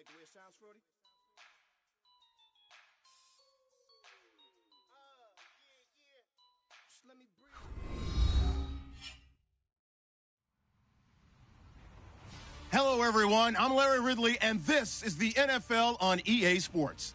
like the way it sounds, Frody? Yeah. Just let me breathe. Hello, everyone. I'm Larry Ridley, and this is the NFL on EA Sports.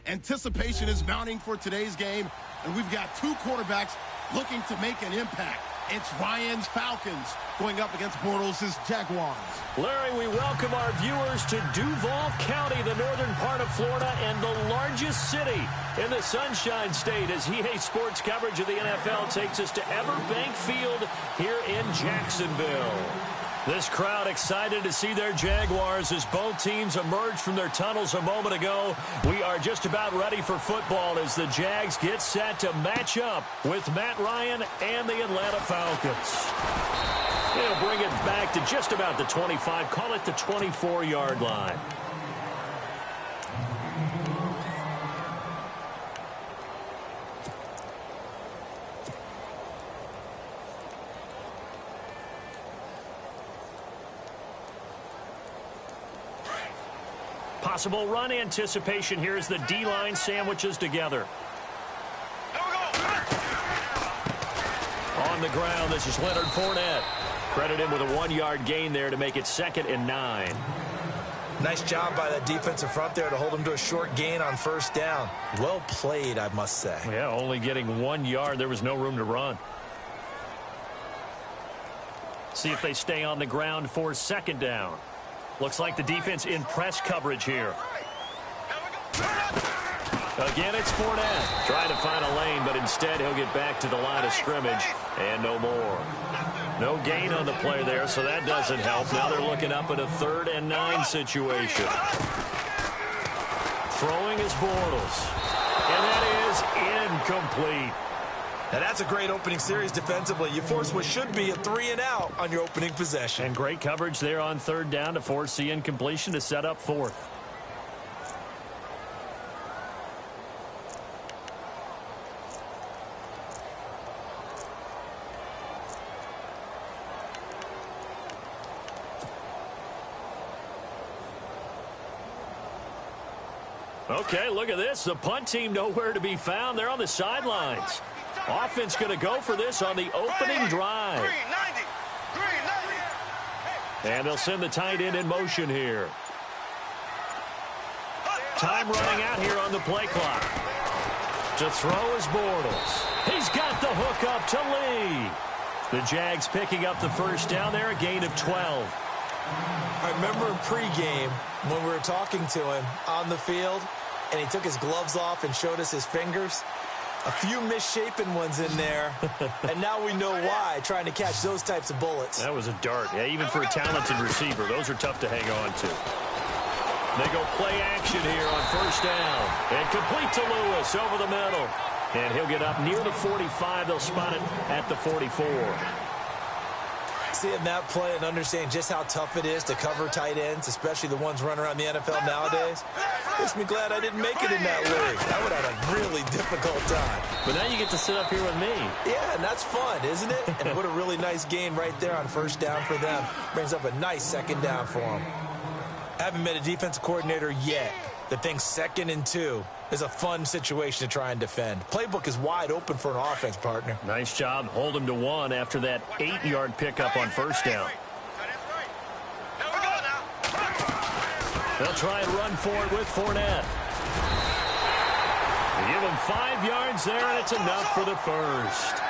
Anticipation is mounting for today's game, and we've got two quarterbacks looking to make an impact. It's Ryan's Falcons going up against Bortles' Jaguars. Larry, we welcome our viewers to Duval County, the northern part of Florida, and the largest city in the Sunshine State, as EA Sports coverage of the NFL takes us to Everbank Field here in Jacksonville. This crowd excited to see their Jaguars as both teams emerged from their tunnels a moment ago. We are just about ready for football as the Jags get set to match up with Matt Ryan and the Atlanta Falcons. They'll bring it back to just about the 25, call it the 24-yard line. Possible run anticipation here as the D-line sandwiches together. On the ground, this is Leonard Fournette. Credit him with a 1-yard gain there to make it 2nd and 9. Nice job by that defensive front there to hold him to a short gain on first down. Well played, I must say. Yeah, only getting 1 yard. There was no room to run. See if they stay on the ground for 2nd down. Looks like the defense in press coverage here. Again, it's Fournette. Trying to find a lane, but instead he'll get back to the line of scrimmage and no more. No gain on the play there, so that doesn't help. Now they're looking up at a 3rd and 9 situation. Throwing is Bortles. And that is incomplete. Now that's a great opening series defensively. You force what should be a 3-and-out on your opening possession. And great coverage there on 3rd down to force the incompletion to set up 4th. Okay, look at this. The punt team nowhere to be found. They're on the sidelines. Offense going to go for this on the opening drive. And they'll send the tight end in motion here. Time running out here on the play clock. To throw is Bortles. He's got the hook up to Lee. The Jags picking up the first down there, a gain of 12. I remember in pregame when we were talking to him on the field, and he took his gloves off and showed us his fingers. A few misshapen ones in there, and now we know why, trying to catch those types of bullets. That was a dart. Yeah, even for a talented receiver, those are tough to hang on to. They go play action here on 1st down. And complete to Lewis over the middle. And he'll get up near the 45. They'll spot it at the 44. Seeing that play and understanding just how tough it is to cover tight ends, especially the ones running around the NFL nowadays, makes me glad I didn't make it in that league. I would have had a really difficult time. But now you get to sit up here with me. Yeah, and that's fun, isn't it? And what a really nice gain right there on 1st down for them. Brings up a nice 2nd down for them. Haven't met a defensive coordinator yet that thinks 2nd and 2 is a fun situation to try and defend. Playbook is wide open for an offense, partner. Nice job. Hold him to 1 after that 8-yard pickup on 1st down. They'll try and run for it with Fournette. They give him 5 yards there, and it's enough for the first.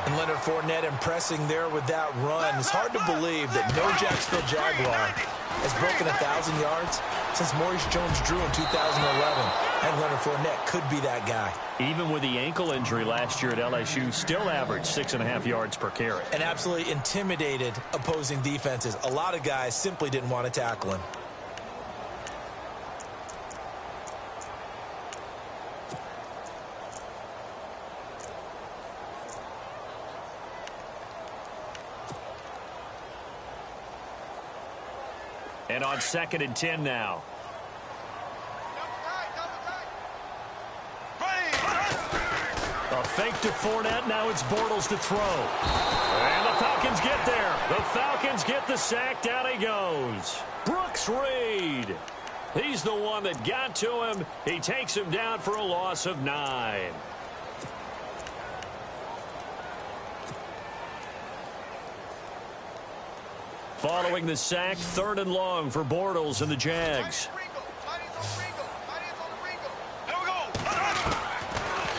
And Leonard Fournette impressing there with that run. It's hard to believe that no Jacksonville Jaguar has broken 1,000 yards since Maurice Jones-Drew in 2011. And Leonard Fournette could be that guy. Even with the ankle injury last year at LSU, still averaged 6.5 yards per carry. And absolutely intimidated opposing defenses. A lot of guys simply didn't want to tackle him. And on 2nd and 10 now. A fake to Fournette. Now it's Bortles to throw. And the Falcons get there. The Falcons get the sack. Down he goes. Brooks Reed. He's the one that got to him. He takes him down for a loss of 9. Following the sack, 3rd and long for Bortles and the Jags.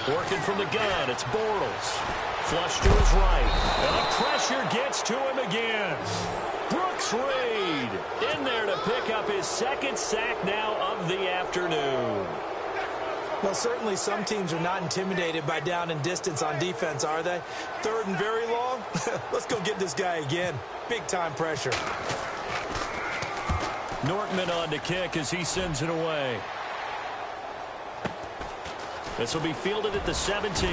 Working from the gun, it's Bortles. Flush to his right. And the pressure gets to him again. Brooks Reed in there to pick up his 2nd sack now of the afternoon. Well, certainly some teams are not intimidated by down and distance on defense, are they? 3rd and very long? Let's go get this guy again. Big-time pressure. Nortman on to kick as he sends it away. This will be fielded at the 17.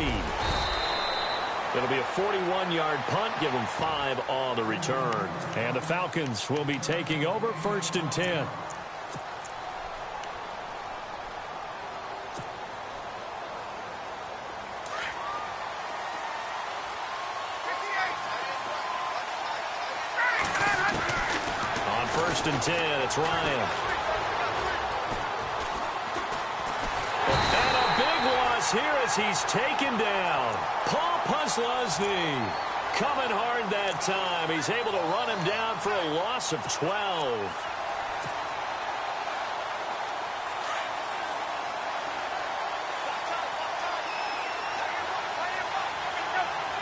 It'll be a 41-yard punt. Give them 5 on the return. And the Falcons will be taking over 1st and 10. On 1st and 10, it's Ryan. And a big loss here as he's taken down. Paul Puslosny coming hard that time. He's able to run him down for a loss of 12.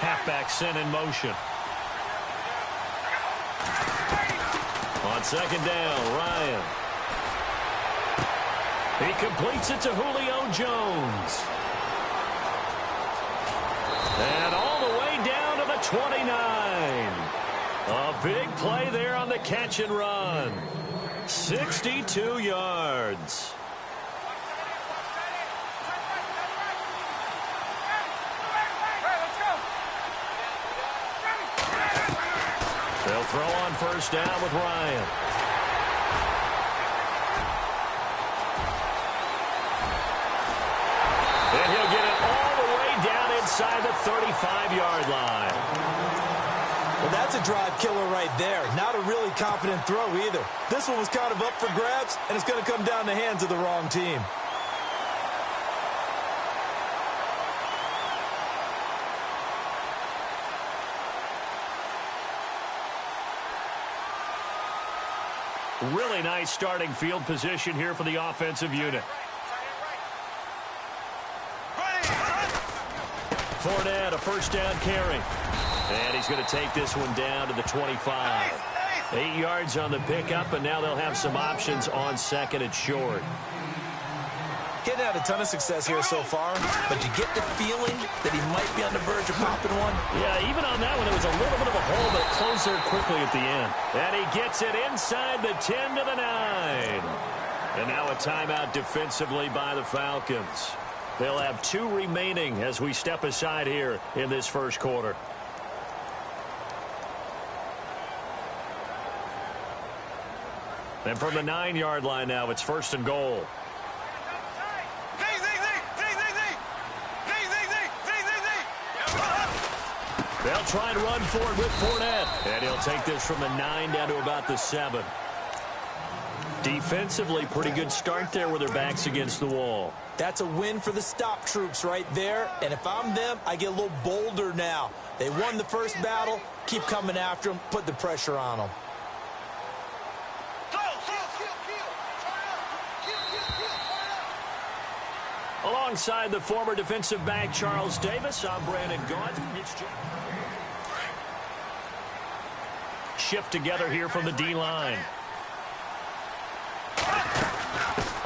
Halfback sent in motion. On 2nd down, Ryan. He completes it to Julio Jones. And all the way down to the 29. A big play there on the catch and run. 62 yards. They'll throw on 1st down with Ryan. And he'll get it all the way down inside the 35-yard line. Well, that's a drive killer right there. Not a really confident throw either. This one was kind of up for grabs, and it's going to come down the hands of the wrong team. Really nice starting field position here for the offensive unit. Fournette, a 1st down carry. And he's going to take this one down to the 25. 8 yards on the pickup, and now they'll have some options on 2nd and short. Getting had a ton of success here so far, but you get the feeling that he might be on the verge of popping one. Yeah, even on that one, it was a little bit of a hole, but it closed there quickly at the end. And he gets it inside the 10 to the 9. And now a timeout defensively by the Falcons. They'll have 2 remaining as we step aside here in this 1st quarter. And from the 9-yard line now, it's 1st and goal. They'll try and run for it with Fournette. And he'll take this from the 9 down to about the 7. Defensively, pretty good start there with their backs against the wall. That's a win for the stop troops right there. And if I'm them, I get a little bolder now. They won the 1st battle. Keep coming after them. Put the pressure on them. Alongside the former defensive back Charles Davis, I'm Brandon Gaudin. Shift together here from the D-line.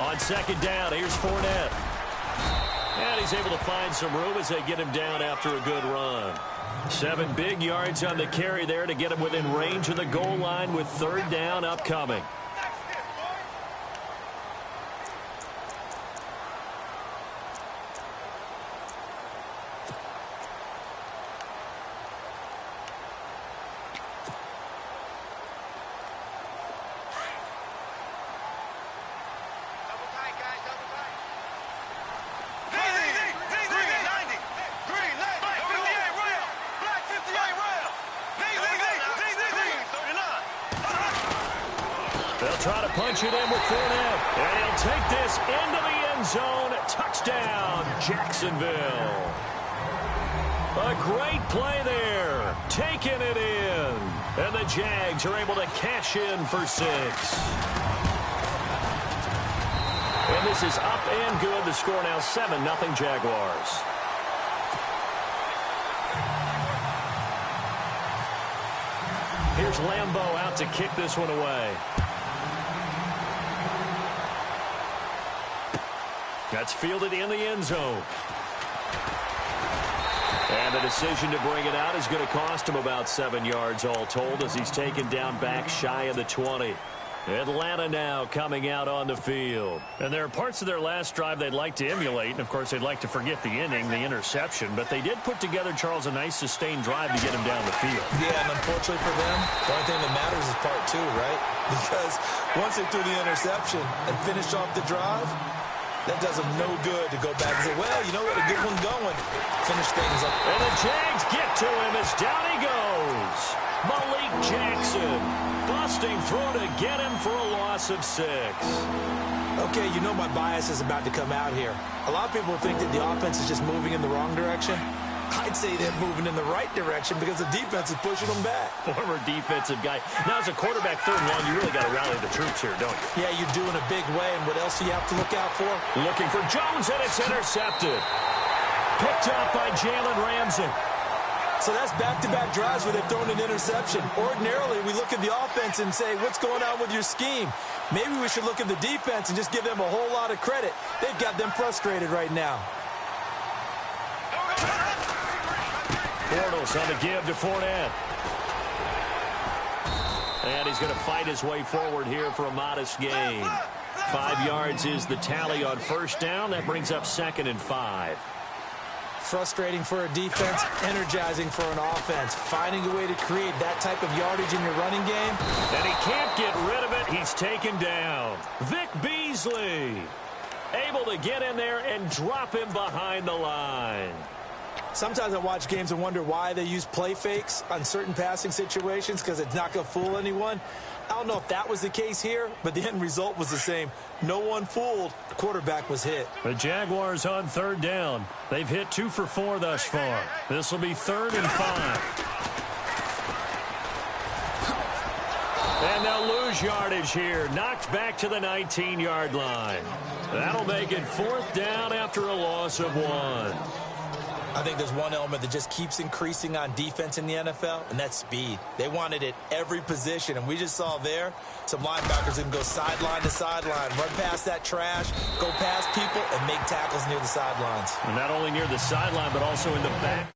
On 2nd down, here's Fournette. And he's able to find some room as they get him down after a good run. 7 big yards on the carry there to get him within range of the goal line with 3rd down upcoming. They'll try to punch it in with Fournette. And he'll take this into the end zone. Touchdown, Jacksonville. A great play there. Taking it in. And the Jags are able to cash in for 6. And this is up and good. The score now 7-0 Jaguars. Here's Lambeau out to kick this one away. That's fielded in the end zone. And the decision to bring it out is going to cost him about 7 yards all told as he's taken down back shy of the 20. Atlanta now coming out on the field. And there are parts of their last drive they'd like to emulate. And, of course, they'd like to forget the inning, the interception. But they did put together, Charles, a nice sustained drive to get him down the field. Yeah, and unfortunately for them, the only thing that matters is part 2, right? Because once they threw the interception and finished off the drive, that does them no good to go back and say, well, you know what, a good one going. Finish things up. And the Jags get to him as down he goes. Malik Jackson busting through to get him for a loss of 6. Okay, you know my bias is about to come out here. A lot of people think that the offense is just moving in the wrong direction. I'd say they're moving in the right direction because the defense is pushing them back. Former defensive guy. Now, as a quarterback 3rd and 1, you really got to rally the troops here, don't you? Yeah, you do in a big way. And what else do you have to look out for? Looking for Jones, and it's intercepted. Picked up by Jalen Ramsey. So that's back-to-back drives where they've thrown an interception. Ordinarily, we look at the offense and say, what's going on with your scheme? Maybe we should look at the defense and just give them a whole lot of credit. They've got them frustrated right now. Bortles on the give to Fournette. And he's going to fight his way forward here for a modest gain. 5 yards is the tally on 1st down. That brings up 2nd and 5. Frustrating for a defense, energizing for an offense. Finding a way to create that type of yardage in your running game. And he can't get rid of it. He's taken down. Vic Beasley able to get in there and drop him behind the line. Sometimes I watch games and wonder why they use play fakes on certain passing situations because it's not going to fool anyone. I don't know if that was the case here, but the end result was the same. No one fooled. The quarterback was hit. The Jaguars on 3rd down. They've hit 2 for 4 thus far. This will be 3rd and 5. And they'll lose yardage here. Knocked back to the 19-yard line. That'll make it 4th down after a loss of 1. I think there's one element that just keeps increasing on defense in the NFL, and that's speed. They want it at every position, and we just saw there some linebackers that can go sideline to sideline, run past that trash, go past people, and make tackles near the sidelines. And not only near the sideline, but also in the back.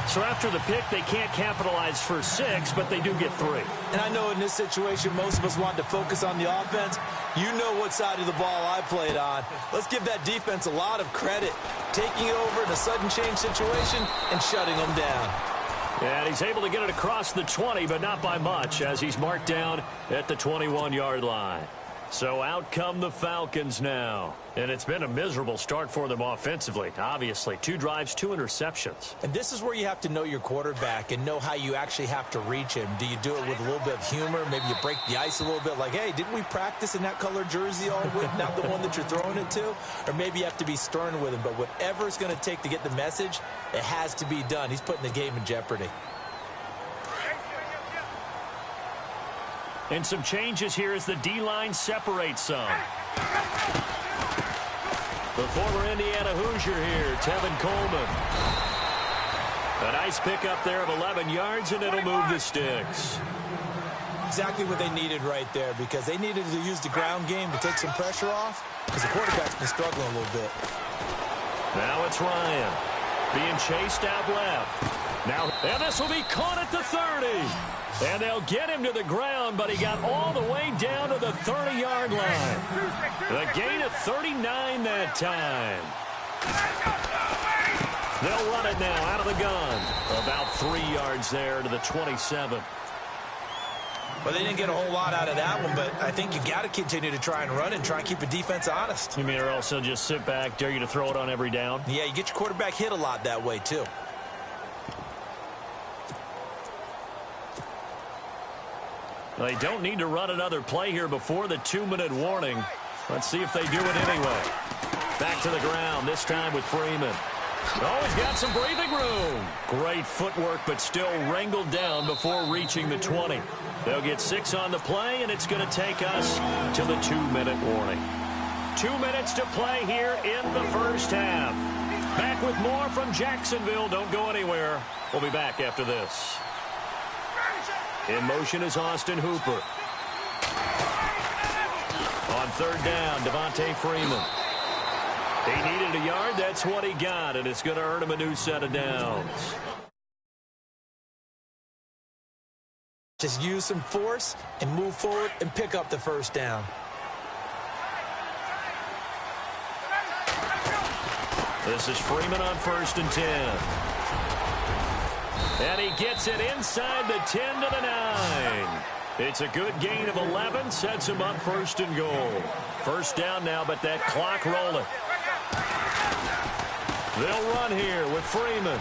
So after the pick, they can't capitalize for 6, but they do get 3. And I know in this situation, most of us want to focus on the offense. You know what side of the ball I played on. Let's give that defense a lot of credit. Taking it over in a sudden change situation and shutting them down. And he's able to get it across the 20, but not by much, as he's marked down at the 21-yard line. So out come the Falcons now. And it's been a miserable start for them offensively, obviously. 2 drives, 2 interceptions. And this is where you have to know your quarterback and know how you actually have to reach him. Do you do it with a little bit of humor? Maybe you break the ice a little bit like, hey, didn't we practice in that color jersey all week, not the one that you're throwing it to? Or maybe you have to be stern with him. But whatever it's going to take to get the message, it has to be done. He's putting the game in jeopardy. And some changes here as the D-line separates some. The former Indiana Hoosier here, Tevin Coleman. A nice pickup there of 11 yards, and it'll move the sticks. Exactly what they needed right there, because they needed to use the ground game to take some pressure off, because the quarterback's been struggling a little bit. Now it's Ryan being chased out left. Now, and this will be caught at the 30. And they'll get him to the ground, but he got all the way down to the 30-yard line. The gain of 39 that time. They'll run it now out of the gun. About 3 yards there to the 27. Well, they didn't get a whole lot out of that one, but I think you got to continue to try and run and try and keep the defense honest. You mean or also just sit back, dare you to throw it on every down? Yeah, you get your quarterback hit a lot that way, too. They don't need to run another play here before the 2-minute warning. Let's see if they do it anyway. Back to the ground, this time with Freeman. Oh, he's got some breathing room. Great footwork, but still wrangled down before reaching the 20. They'll get 6 on the play, and it's going to take us to the 2-minute warning. 2 minutes to play here in the first half. Back with more from Jacksonville. Don't go anywhere. We'll be back after this. In motion is Austin Hooper. On third down, Devontae Freeman. He needed a yard. That's what he got, and it's going to earn him a new set of downs. Just use some force and move forward and pick up the first down. This is Freeman on 1st and 10. And he gets it inside the 10 to the 9. It's a good gain of 11, sets him up 1st and goal. First down now, but that clock rolling. They'll run here with Freeman.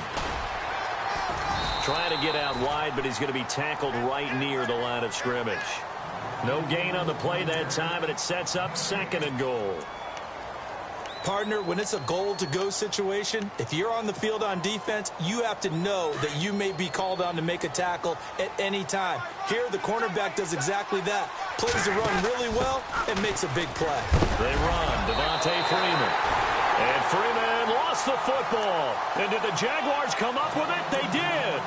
Trying to get out wide, but he's going to be tackled right near the line of scrimmage. No gain on the play that time, and it sets up 2nd and goal. Partner, when it's a goal-to-go situation, if you're on the field on defense, you have to know that you may be called on to make a tackle at any time. Here, the cornerback does exactly that. Plays the run really well and makes a big play. They run, Devontae Freeman. And Freeman lost the football. And did the Jaguars come up with it? They did.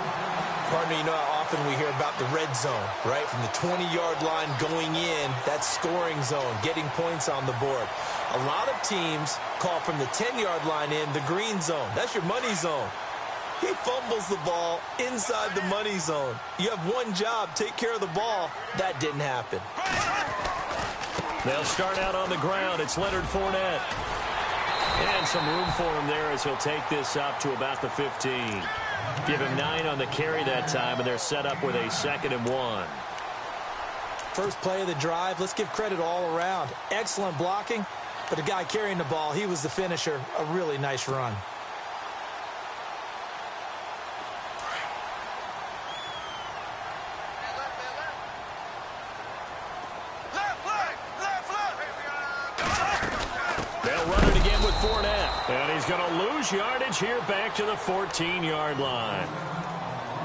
Partner, you know how often we hear about the red zone, right? From the 20-yard line going in, that's scoring zone, getting points on the board. A lot of teams call from the 10-yard line in the green zone. That's your money zone. He fumbles the ball inside the money zone. You have one job, take care of the ball. That didn't happen. They'll start out on the ground. It's Leonard Fournette. And some room for him there as he'll take this up to about the 15. Give him 9 on the carry that time, and they're set up with a 2nd and 1. First play of the drive, let's give credit all around. Excellent blocking, but the guy carrying the ball, he was the finisher. A really nice run. They'll run it again with Fournette. And he's going to lose yardage here back to the 14-yard line.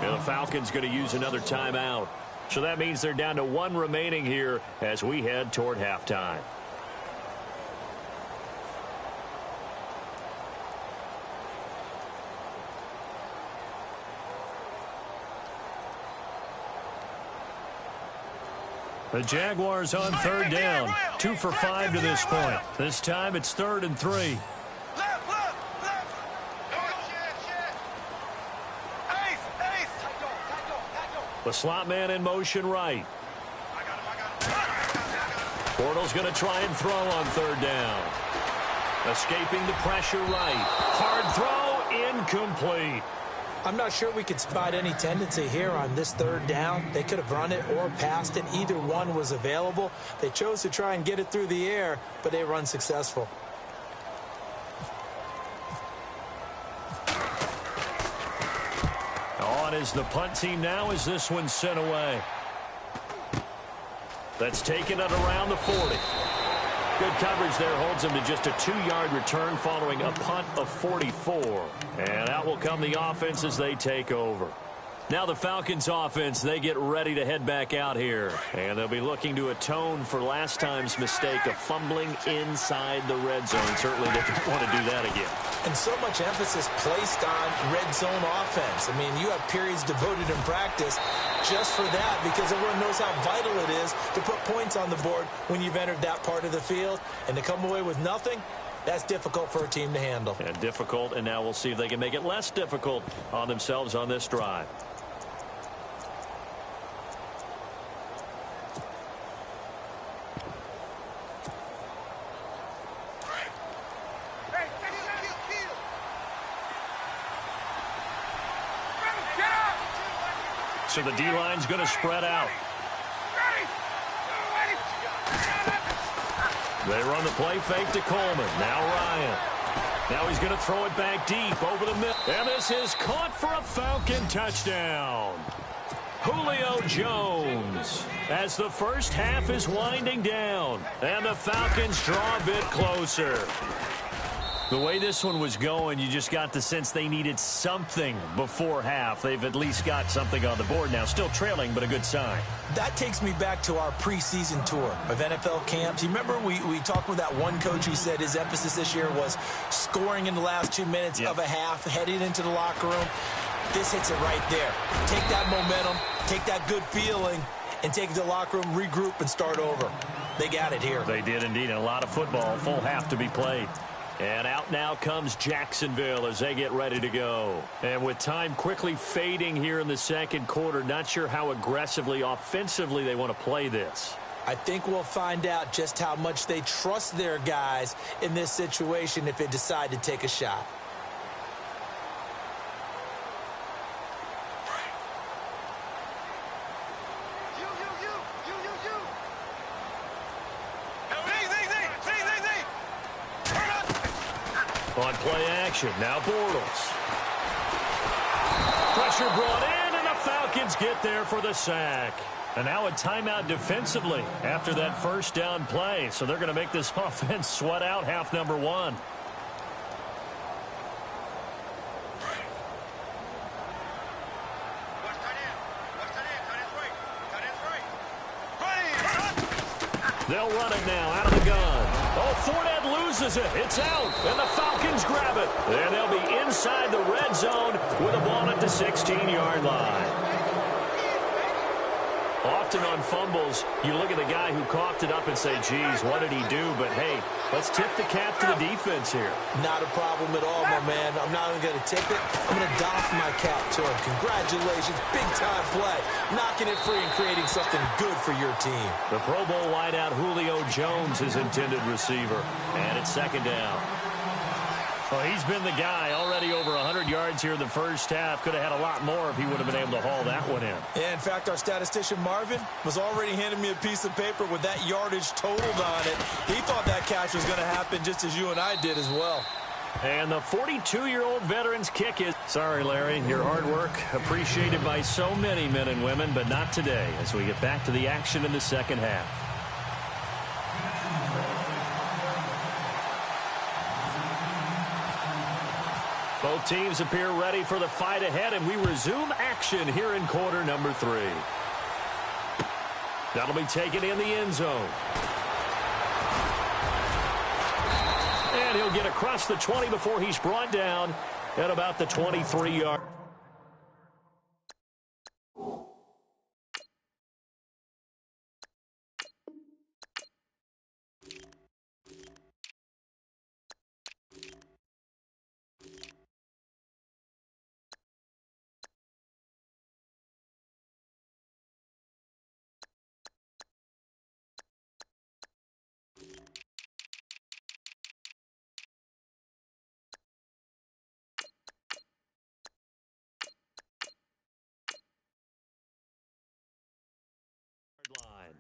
And the Falcons going to use another timeout. So that means they're down to 1 remaining here as we head toward halftime. The Jaguars on third down. 2 for 5 to this point. This time it's 3rd and 3. The slot man in motion right. Bortles going to try and throw on 3rd down. Escaping the pressure right. Hard throw, incomplete. I'm not sure we could spot any tendency here on this 3rd down. They could have run it or passed it. Either one was available. They chose to try and get it through the air, but they were unsuccessful. On is the punt team now as this one's sent away. That's taken it around the 40. Good coverage there holds him to just a 2-yard return following a punt of 44. And out will come the offense as they take over. Now the Falcons offense, they get ready to head back out here. And they'll be looking to atone for last time's mistake of fumbling inside the red zone. Certainly they don't want to do that again. And so much emphasis placed on red zone offense. I mean, you have periods devoted in practice just for that because everyone knows how vital it is to put points on the board when you've entered that part of the field. And to come away with nothing, that's difficult for a team to handle. And difficult, and now we'll see if they can make it less difficult on themselves on this drive. So the D-line's going to spread out. They run the play fake to Coleman. Now Ryan. Now he's going to throw it back deep over the middle. And this is caught for a Falcon touchdown. Julio Jones, as the first half is winding down, and the Falcons draw a bit closer. The way this one was going, you just got the sense they needed something before half. They've at least got something on the board now. Still trailing, but a good sign. That takes me back to our preseason tour of NFL camps. You remember we talked with that one coach who said his emphasis this year was scoring in the last 2 minutes of a half, heading into the locker room. This hits it right there. Take that momentum, take that good feeling, and take it to the locker room, regroup, and start over. They got it here. They did indeed, and a lot of football, full half to be played. And out now comes Jacksonville as they get ready to go. And with time quickly fading here in the second quarter, not sure how aggressively, offensively they want to play this. I think we'll find out just how much they trust their guys in this situation if they decide to take a shot. On play action, now Bortles. Pressure brought in, and the Falcons get there for the sack. And now a timeout defensively after that first down play. So they're going to make this offense sweat out half number one. They'll run it now out of the gun. Oh, Fournette loses it. It's out, and the Falcons grab it. And they'll be inside the red zone with a ball at the 16-yard line. Often on fumbles, you look at the guy who coughed it up and say, geez, what did he do? But, hey, let's tip the cap to the defense here. Not a problem at all, my man. I'm not even going to tip it. I'm going to doff my cap to him. Congratulations. Big-time play. Knocking it free and creating something good for your team. The Pro Bowl wideout Julio Jones is intended receiver. And it's second down. Well, he's been the guy, already over 100 yards here in the first half. Could have had a lot more if he would have been able to haul that one in. Yeah, in fact, our statistician Marvin was already handing me a piece of paper with that yardage totaled on it. He thought that catch was going to happen just as you and I did as well. And the 42-year-old veteran's kick is... Sorry, Larry, your hard work appreciated by so many men and women, but not today as we get back to the action in the second half. Both teams appear ready for the fight ahead, and we resume action here in quarter number 3. That'll be taken in the end zone. And he'll get across the 20 before he's brought down at about the 23-yard. Line.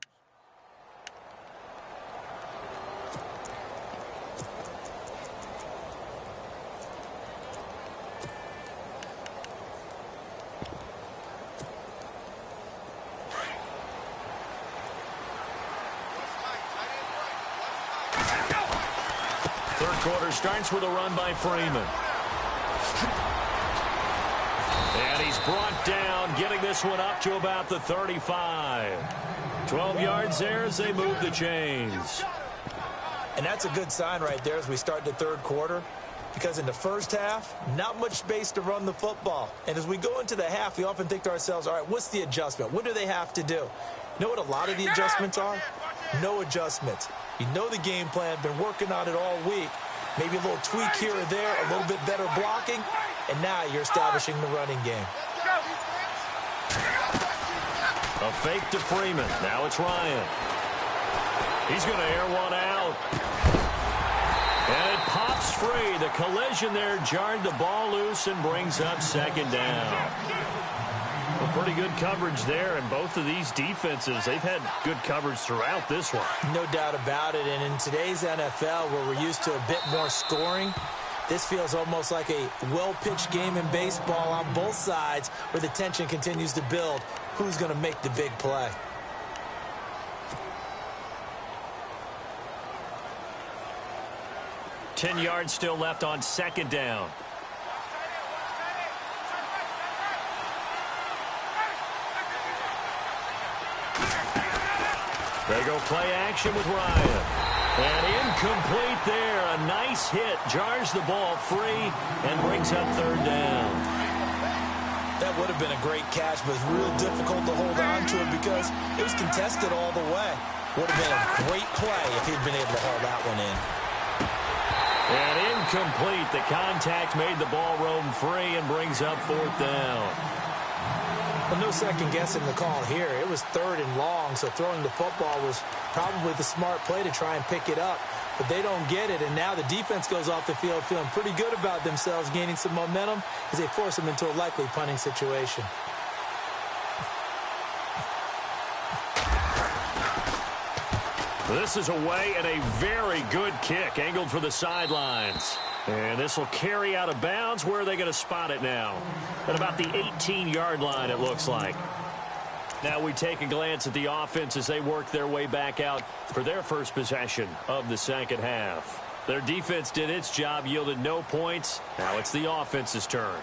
Third quarter starts with a run by Freeman. And he's brought down, getting this one up to about the 35. 12 yards there as they move the chains. And that's a good sign right there as we start the third quarter, because in the first half, not much space to run the football. And as we go into the half, we often think to ourselves, all right, what's the adjustment? What do they have to do? You know what a lot of the adjustments are? No adjustments. You know the game plan, been working on it all week. Maybe a little tweak here or there, a little bit better blocking, and now you're establishing the running game. A fake to Freeman. Now it's Ryan. He's going to air one out. And it pops free. The collision there jarred the ball loose and brings up second down. Well, pretty good coverage there, and both of these defenses, they've had good coverage throughout this one. No doubt about it, and in today's NFL, where we're used to a bit more scoring, this feels almost like a well-pitched game in baseball on both sides where the tension continues to build. who's going to make the big play. Ten yards still left on second down. They go play action with Ryan. And incomplete there. A nice hit. Jars the ball free and brings up third down. That would have been a great catch, but it's real difficult to hold on to it because it was contested all the way. Would have been a great play if he'd been able to haul that one in. And incomplete. The contact made the ball roam free and brings up fourth down. Well, no second guessing the call here. It was third and long, so throwing the football was probably the smart play to try and pick it up. But they don't get it, and now the defense goes off the field feeling pretty good about themselves, gaining some momentum as they force them into a likely punting situation. This is away and a very good kick, angled for the sidelines. And this will carry out of bounds. Where are they going to spot it now? At about the 18-yard line, it looks like. Now we take a glance at the offense as they work their way back out for their first possession of the second half. Their defense did its job, yielded no points. Now it's the offense's turn.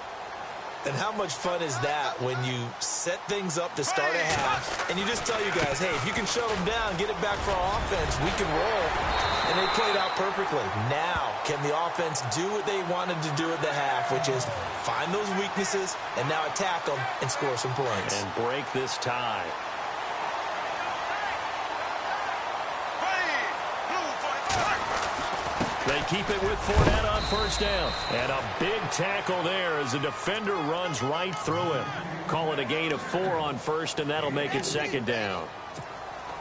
And how much fun is that when you set things up to start a half and you just tell you guys, hey, if you can shut them down, get it back for our offense, we can roll. And they played out perfectly. Now, can the offense do what they wanted to do at the half, which is find those weaknesses and now attack them and score some points. And break this tie. They keep it with Fournette on first down. And a big tackle there as the defender runs right through him. Call it a gain of 4 on first, and that'll make it second down.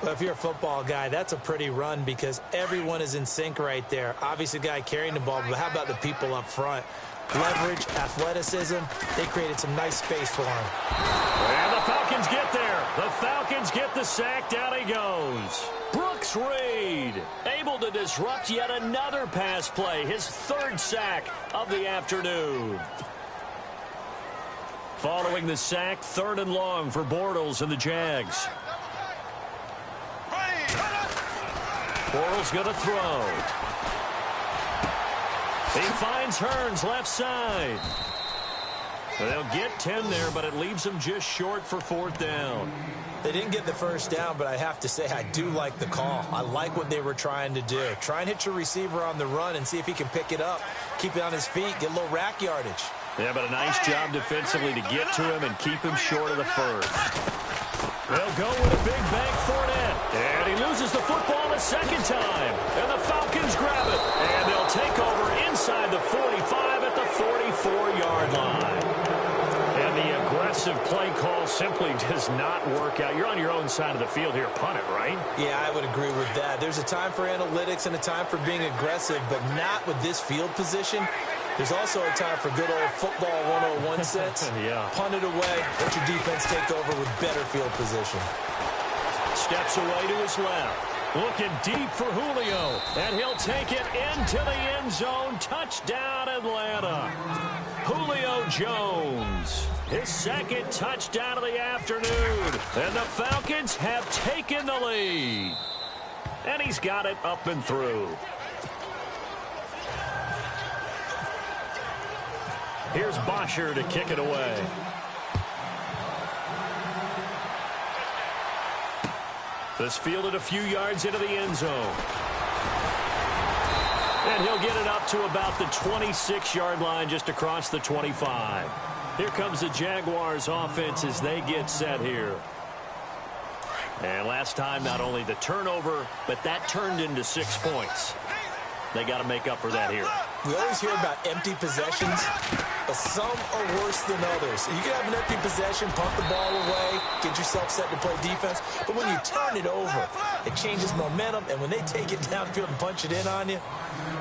Well, if you're a football guy, that's a pretty run because everyone is in sync right there. Obviously, the guy carrying the ball, but how about the people up front? Leverage, athleticism, they created some nice space for him. And the Falcons get there. The Falcons get the sack. Down he goes. Brooks Reed able to disrupt yet another pass play. His third sack of the afternoon. Following the sack, third and long for Bortles and the Jags. Bortles going to throw. He finds Hearns left side. They'll get 10 there, but it leaves them just short for fourth down. They didn't get the first down, but I have to say I do like the call. I like what they were trying to do. Try and hit your receiver on the run and see if he can pick it up. Keep it on his feet, get a little rack yardage. Yeah, but a nice job defensively to get to him and keep him short of the first. They'll go with a big bank Fournette. And he loses the football a second time. And the Falcons grab it. And they'll take over inside the 45 at the 44-yard line. And the aggressive play call simply does not work out. You're on your own side of the field here. Punt it, right? Yeah, I would agree with that. There's a time for analytics and a time for being aggressive, but not with this field position. There's also a time for good old football 101 sense. Yeah. Punt it away. Let your defense take over with better field position. Steps away to his left. Looking deep for Julio. And he'll take it into the end zone. Touchdown, Atlanta. Julio Jones. His second touchdown of the afternoon. And the Falcons have taken the lead. And he's got it up and through. Here's Bosher to kick it away. This fielded a few yards into the end zone. And he'll get it up to about the 26-yard line, just across the 25. Here comes the Jaguars offense as they get set here. And last time, not only the turnover, but that turned into 6 points. They got to make up for that here. We always hear about empty possessions, but some are worse than others. You can have an empty possession, pump the ball away, get yourself set to play defense, but when you turn it over, it changes momentum, and when they take it downfield and punch it in on you,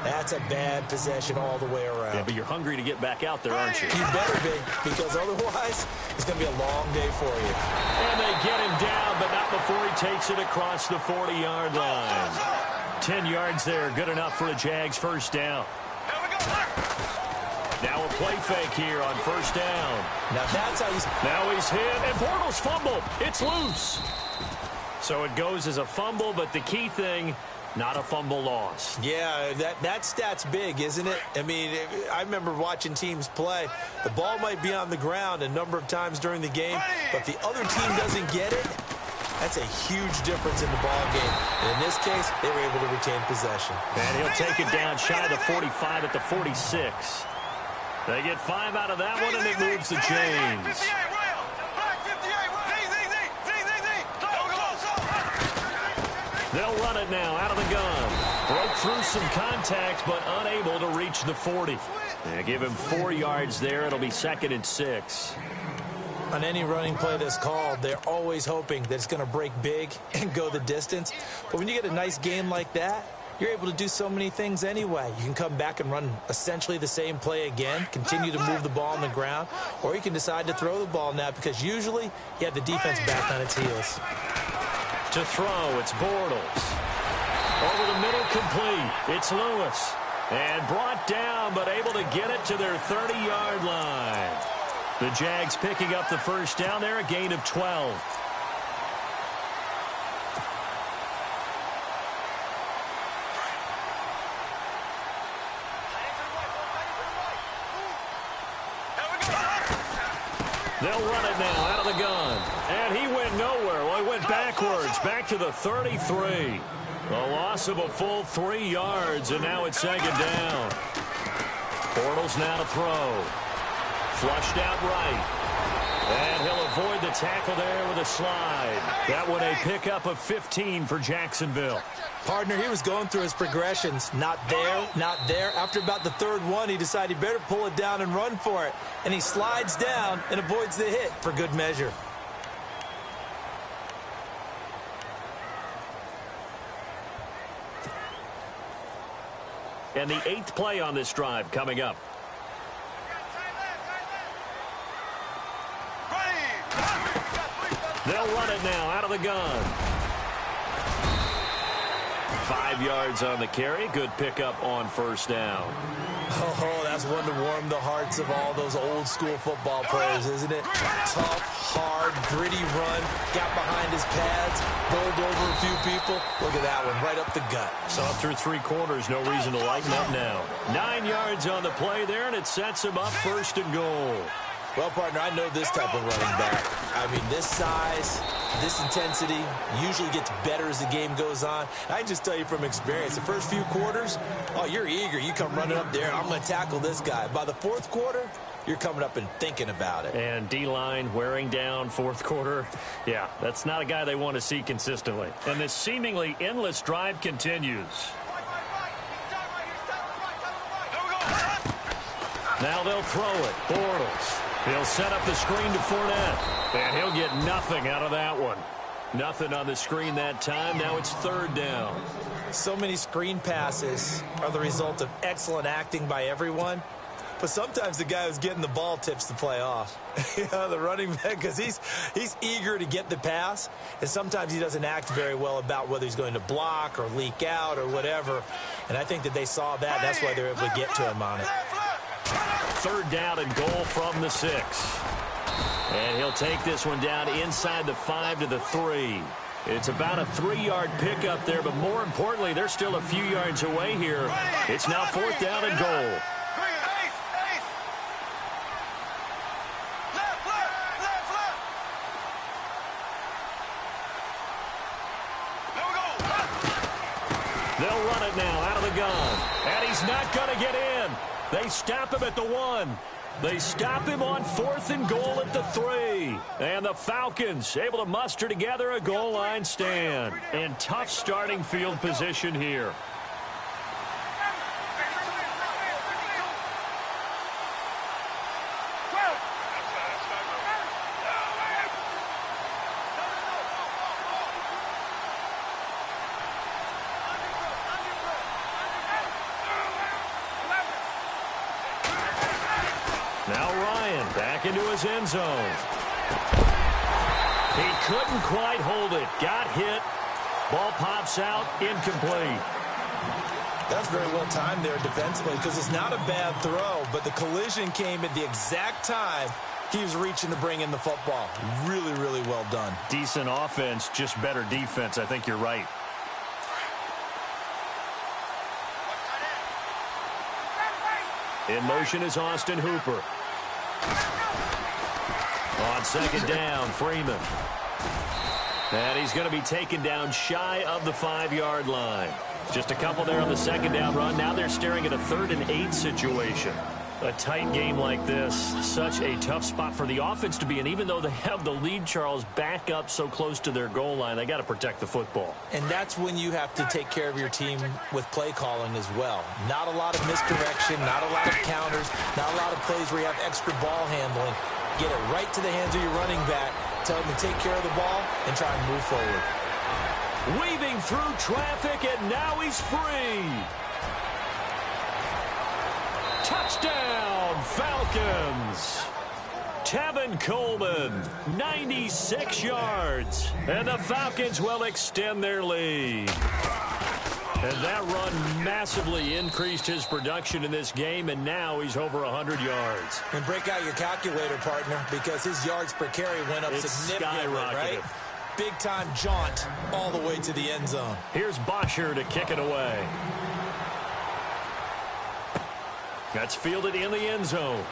that's a bad possession all the way around. Yeah, but you're hungry to get back out there, aren't you? You better be, because otherwise, it's going to be a long day for you. And they get him down, but not before he takes it across the 40-yard line. 10 yards there, good enough for a Jags first down. Now a play fake here on first down. Now that's how Now he's hit, and Bortles fumbled. It's loose. So it goes as a fumble, but the key thing, not a fumble loss. Yeah, that stat's big, isn't it? I mean, I remember watching teams play. The ball might be on the ground a number of times during the game, but the other team doesn't get it. That's a huge difference in the ball game. And in this case, they were able to retain possession. And he'll take it down shy of the 45 at the 46. They get 5 out of that one, and it moves the chains. They'll run it now out of the gun. Broke through some contact, but unable to reach the 40. They give him 4 yards there. It'll be 2nd and 6. On any running play that's called, they're always hoping that it's going to break big and go the distance. But when you get a nice game like that, you're able to do so many things anyway. You can come back and run essentially the same play again, continue to move the ball on the ground, or you can decide to throw the ball now because usually you have the defense back on its heels. To throw, it's Bortles. Over the middle, complete. It's Lewis. And brought down, but able to get it to their 30-yard line. The Jags picking up the first down there, a gain of 12. They'll run it now out of the gun. And he went nowhere. Well, he went backwards, back to the 33. A loss of a full 3 yards, and now it's 2nd down. Bortles now to throw. Flushed out right. And he'll avoid the tackle there with a slide. That one a pickup of 15 for Jacksonville. Partner, he was going through his progressions. Not there, not there. After about the 3rd one, he decided he better pull it down and run for it. And he slides down and avoids the hit for good measure. And the 8th play on this drive coming up. They'll run it now out of the gun. 5 yards on the carry. Good pickup on first down. Oh, that's one to warm the hearts of all those old school football players, isn't it? Tough, hard, gritty run. Got behind his pads, bowled over a few people. Look at that one, right up the gut. So up through 3 quarters, no reason to lighten up now. 9 yards on the play there, and it sets him up 1st and goal. Well, partner, I know this type of running back. I mean, this size, this intensity usually gets better as the game goes on. I can just tell you from experience, the first few quarters, oh, you're eager. You come running up there, I'm going to tackle this guy. By the 4th quarter, you're coming up and thinking about it. And D-line wearing down 4th quarter. Yeah, that's not a guy they want to see consistently. And this seemingly endless drive continues. Now they'll throw it. Bortles. He'll set up the screen to Fournette. And he'll get nothing out of that one. Nothing on the screen that time. Now it's 3rd down. So many screen passes are the result of excellent acting by everyone. But sometimes the guy who's getting the ball tips the play off. You know, the running back, because he's eager to get the pass. And sometimes he doesn't act very well about whether he's going to block or leak out or whatever. And I think that they saw that. That's why they're able to get to him on it. 3rd down and goal from the 6. And he'll take this one down inside the 5 to the 3. It's about a 3-yard pickup there, but more importantly, they're still a few yards away here. It's now 4th down and goal. They'll run it now out of the gun. And he's not going to get in. They stop him at the 1. They stop him on 4th and goal at the 3. And the Falcons able to muster together a goal line stand. And tough starting field position here. Now Ryan back into his end zone. He couldn't quite hold it. Got hit. Ball pops out. Incomplete. That's very well timed there defensively because it's not a bad throw, but the collision came at the exact time he was reaching to bring in the football. Really, really well done. Decent offense, just better defense. I think you're right. In motion is Austin Hooper. On second down, Freeman. And he's going to be taken down shy of the 5-yard line. Just a couple there on the second down run. Now they're staring at a 3rd and 8 situation. A tight game like this, such a tough spot for the offense to be in. Even though they have the lead, Charles, back up so close to their goal line, they got to protect the football. And that's when you have to take care of your team with play calling as well. Not a lot of misdirection, not a lot of counters, not a lot of plays where you have extra ball handling. Get it right to the hands of your running back, tell him to take care of the ball, and try and move forward. Weaving through traffic, and now he's free. Touchdown, Falcons. Tevin Coleman, 96 yards. And the Falcons will extend their lead. And that run massively increased his production in this game, and now he's over 100 yards. And break out your calculator, partner, because his yards per carry went up significantly, right? Big-time jaunt all the way to the end zone. Here's Bosher to kick it away. That's fielded in the end zone.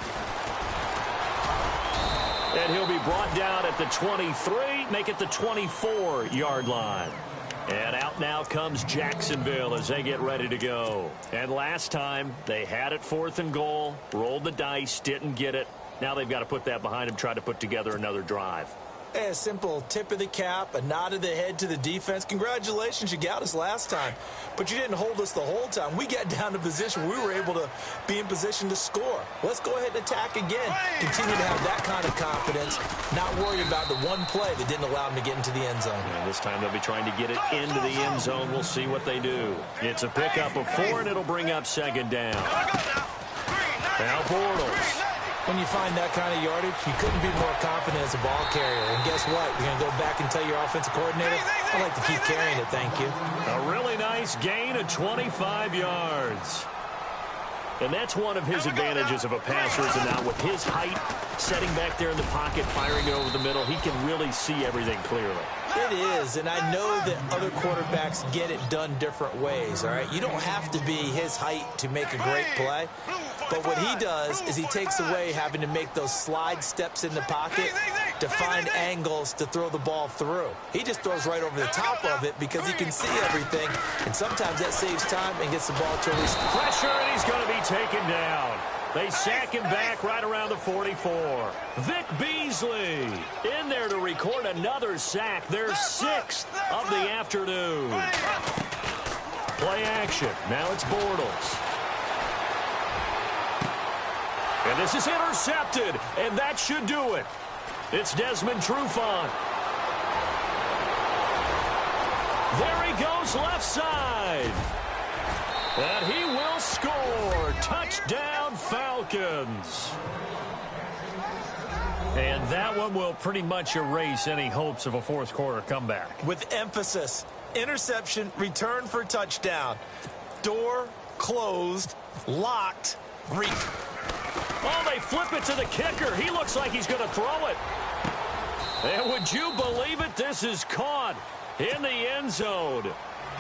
And he'll be brought down at the 23, make it the 24-yard line. And out now comes Jacksonville as they get ready to go. And last time, they had it 4th and goal, rolled the dice, didn't get it. Now they've got to put that behind them, try to put together another drive. A simple tip of the cap, a nod of the head to the defense. Congratulations, you got us last time. But you didn't hold us the whole time. We got down to position where we were able to be in position to score. Let's go ahead and attack again. Continue to have that kind of confidence, not worry about the one play that didn't allow them to get into the end zone. And this time they'll be trying to get it into the end zone. We'll see what they do. It's a pickup of 4, and it'll bring up second down. Now Bortles. When you find that kind of yardage, you couldn't be more confident as a ball carrier. And guess what? You're going to go back and tell your offensive coordinator, I'd like to keep carrying it, thank you. A really nice gain of 25 yards. And that's one of his advantages of a passer, is now with his height, setting back there in the pocket, firing it over the middle, he can really see everything clearly. It is, and I know that other quarterbacks get it done different ways, all right? You don't have to be his height to make a great play. But what he does is he takes away having to make those slide steps in the pocket to find angles to throw the ball through. He just throws right over the top of it because he can see everything, and sometimes that saves time and gets the ball to a receiver. Pressure, and he's going to be taken down. They sack him back right around the 44. Vic Beasley in there to record another sack, their 6th of the afternoon. Play action. Now it's Bortles. And this is intercepted, and that should do it. It's Desmond Trufant. There he goes left side. And he will score. Touchdown, Falcons. And that one will pretty much erase any hopes of a fourth-quarter comeback. With emphasis, interception, return for touchdown. Door closed, locked, Oh, they flip it to the kicker. He looks like he's going to throw it. And would you believe it? This is caught in the end zone.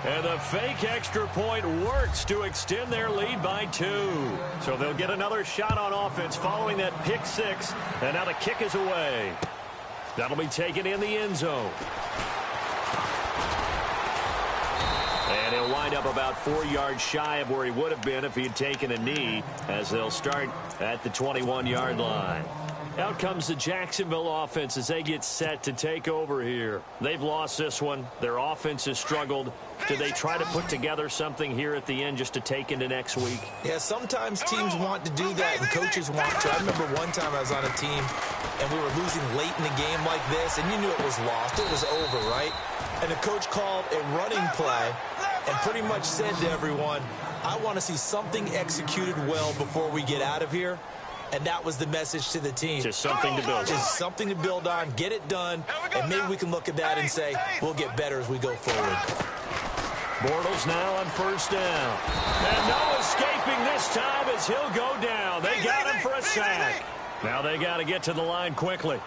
And the fake extra point works to extend their lead by 2. So they'll get another shot on offense following that pick 6. And now the kick is away. That'll be taken in the end zone. And he'll wind up about 4 yards shy of where he would have been if he had taken a knee, as they'll start at the 21-yard line. Out comes the Jacksonville offense as they get set to take over here. They've lost this one. Their offense has struggled. Do they try to put together something here at the end just to take into next week? Yeah, sometimes teams want to do that and coaches want to. I remember one time I was on a team and we were losing late in the game like this, and you knew it was lost. It was over, right? And the coach called a running play and pretty much said to everyone, I want to see something executed well before we get out of here. And that was the message to the team. Just something to build on. Just something to build on, get it done, and maybe we can look at that and say, we'll get better as we go forward. Bortles now on first down. And no escaping this time as he'll go down. They got him for a sack. Now they got to get to the line quickly.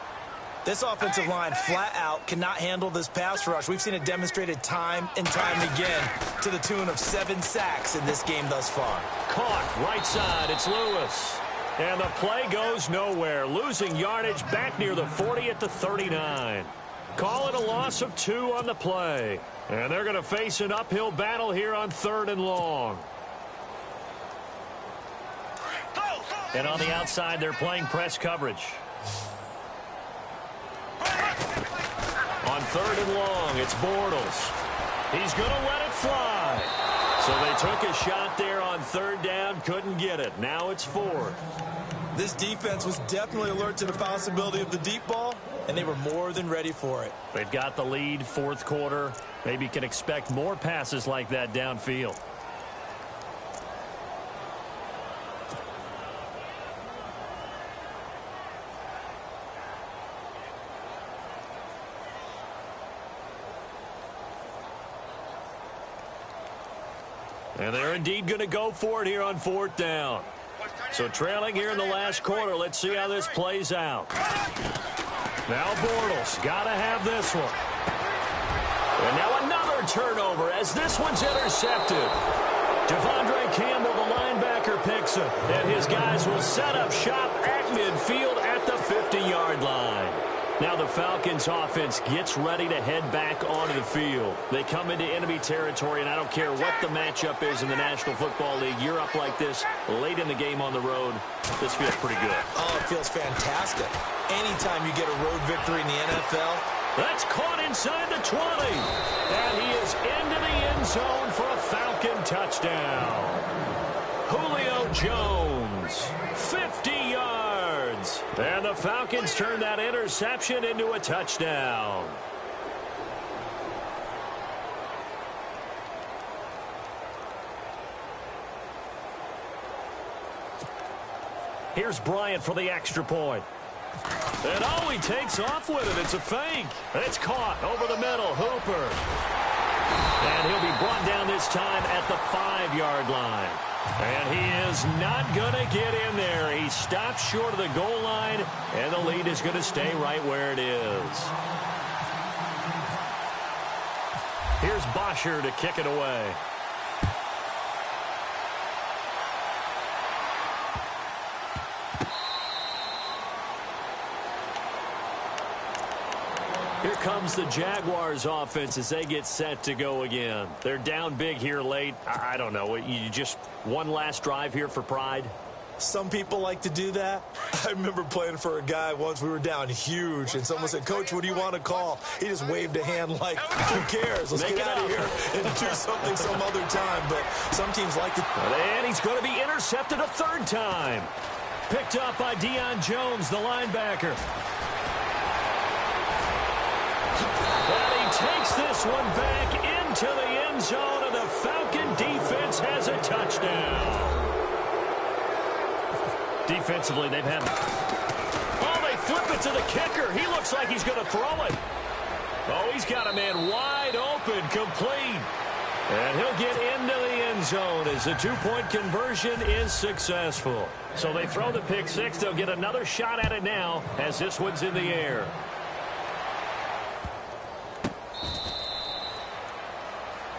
This offensive line flat out cannot handle this pass rush. We've seen it demonstrated time and time again to the tune of 7 sacks in this game thus far. Caught right side. It's Lewis. And the play goes nowhere. Losing yardage back near the 40 at the 39. Call it a loss of 2 on the play. And they're going to face an uphill battle here on 3rd and long. And on the outside, they're playing press coverage. On 3rd and long, it's Bortles. He's going to let it fly. So they took a shot there on 3rd down, couldn't get it. Now it's 4th. This defense was definitely alert to the possibility of the deep ball, and they were more than ready for it. They've got the lead, 4th quarter. Maybe can expect more passes like that downfield. And they're indeed going to go for it here on 4th down. So trailing here in the last quarter. Let's see how this plays out. Now Bortles got to have this one. And now another turnover as this one's intercepted. Devondre Campbell, the linebacker, picks it. And his guys will set up shop at midfield at the 50-yard line. Now the Falcons offense gets ready to head back onto the field. They come into enemy territory, and I don't care what the matchup is in the National Football League. You're up like this late in the game on the road. This feels pretty good. Oh, it feels fantastic. Anytime you get a road victory in the NFL. That's caught inside the 20. And he is into the end zone for a Falcon touchdown. Julio Jones, 50 yards. And the Falcons turn that interception into a touchdown. Here's Bryant for the extra point. And oh, he takes off with it. It's a fake. It's caught over the middle. Hooper. And he'll be brought down this time at the 5-yard line. And he is not going to get in there. He stops short of the goal line, and the lead is going to stay right where it is. Here's Bosher to kick it away. Here comes the Jaguars offense as they get set to go again. They're down big here late. I don't know. You just one last drive here for pride? Some people like to do that. I remember playing for a guy once. We were down huge, and someone said, "Coach, what do you want to call?" He just waved a hand like, who cares? Let's get out of here and do something some other time. But some teams like to. And he's going to be intercepted a 3rd time. Picked up by Deion Jones, the linebacker. And he takes this one back into the end zone, and the Falcon defense has a touchdown. Defensively, they've had... Oh, they flip it to the kicker. He looks like he's going to throw it. Oh, he's got a man wide open, complete. And he'll get into the end zone as the 2-point conversion is successful. So they throw the pick six. They'll get another shot at it now as this one's in the air.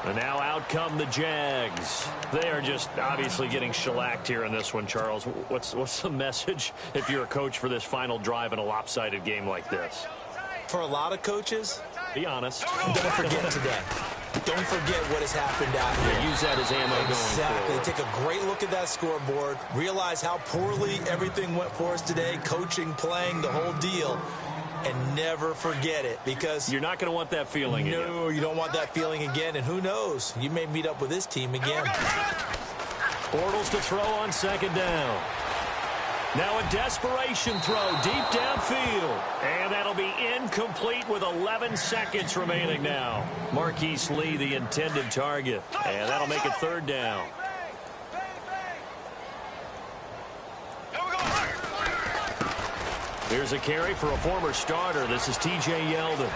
And now out come the Jags. They are just obviously getting shellacked here in this one, Charles. What's the message if you're a coach for this final drive in a lopsided game like this? For a lot of coaches, be honest. Don't forget today. Don't forget what has happened out here. Use that as ammo going forward. Exactly. Take a great look at that scoreboard. Realize how poorly everything went for us today. Coaching, playing, the whole deal. And never forget it, because you're not going to want that feeling again. No, you don't want that feeling again. And who knows? You may meet up with this team again. Bortles to throw on 2nd down. Now a desperation throw deep downfield. And that'll be incomplete with 11 seconds remaining now. Marquise Lee, the intended target. And that'll make it 3rd down. Here's a carry for a former starter. This is T.J. Yeldon.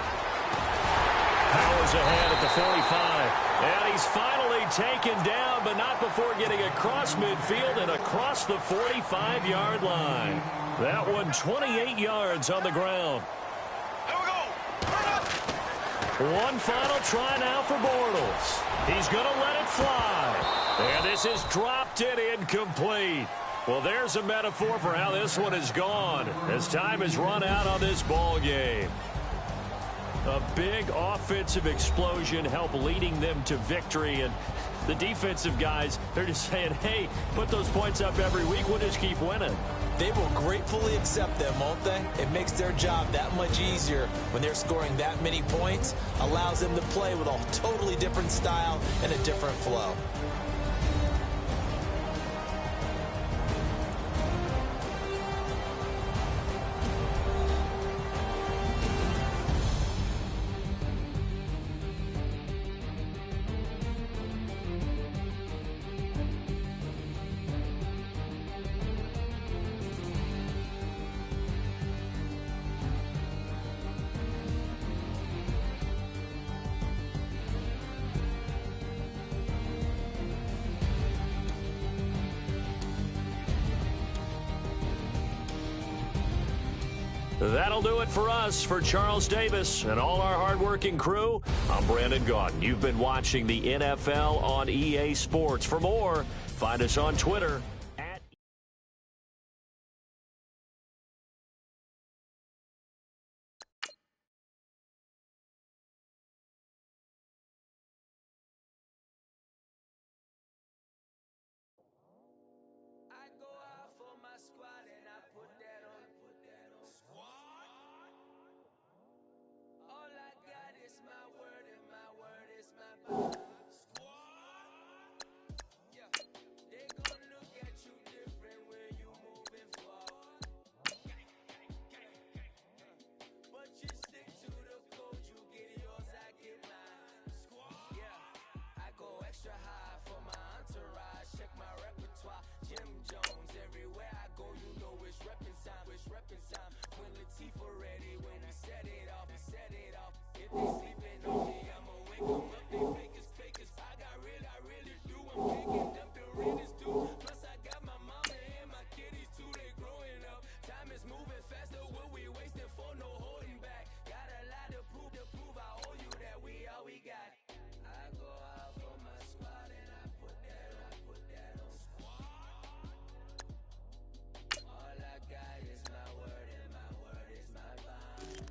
Powers ahead at the 45. And he's finally taken down, but not before getting across midfield and across the 45-yard line. That one 28 yards on the ground. Here we go. One final try now for Bortles. He's going to let it fly. And this is dropped and incomplete. Well, there's a metaphor for how this one is gone as time has run out on this ball game. A big offensive explosion helped leading them to victory, and the defensive guys, they're just saying, hey, put those points up every week, we'll just keep winning. They will gratefully accept them, won't they? It makes their job that much easier when they're scoring that many points, allows them to play with a totally different style and a different flow. That'll do it for us. For Charles Davis and all our hardworking crew, I'm Brandon Gaudin. You've been watching the NFL on EA Sports. For more, find us on Twitter. I go out for my squad and I put that on. Squad. All I got is my word and my word is my bond. Squad. Yeah, they gon' look at you different when you moving forward. But you stick to the code, you get yours, I get mine. Squad. Yeah, I go extra high for my entourage. Check my repertoire. Jim Jones, everywhere I go, you know it's reppin' time. It's reppin' time. When Latifah ready, when we set it off, we set it off. If they sleeping on me, I'ma wake 'em up. They fakers, fakers. I really do. I'm taking them to realest too. Plus I got my mama and my kiddies too. They growing up. Time is moving faster. What we wasting for? No holding back. Got a lot to prove. I owe you that we all we got. I go out for my squad and I put that on. All I got is my word and my word is my bond.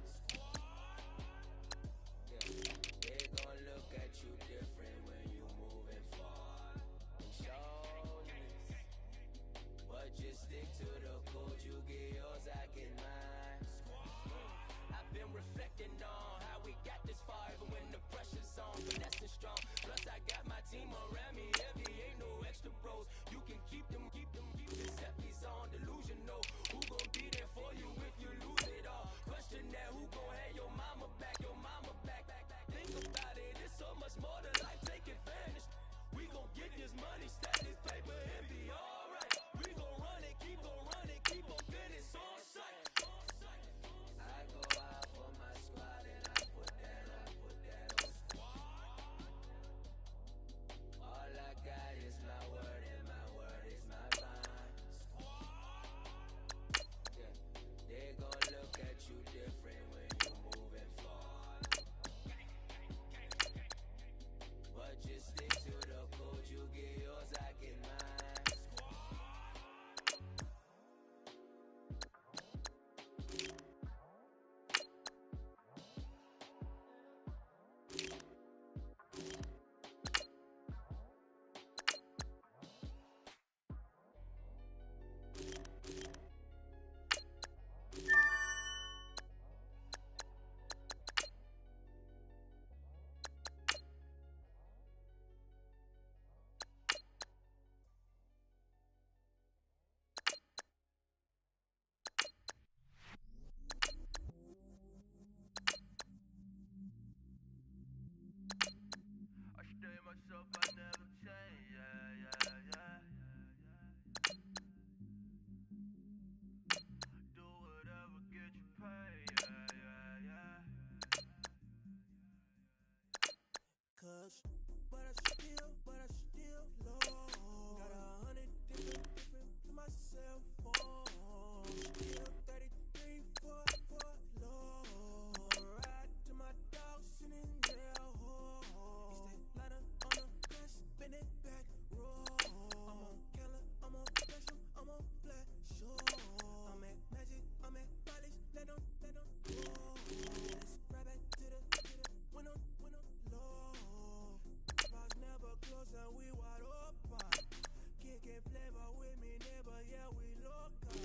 yeah, we local.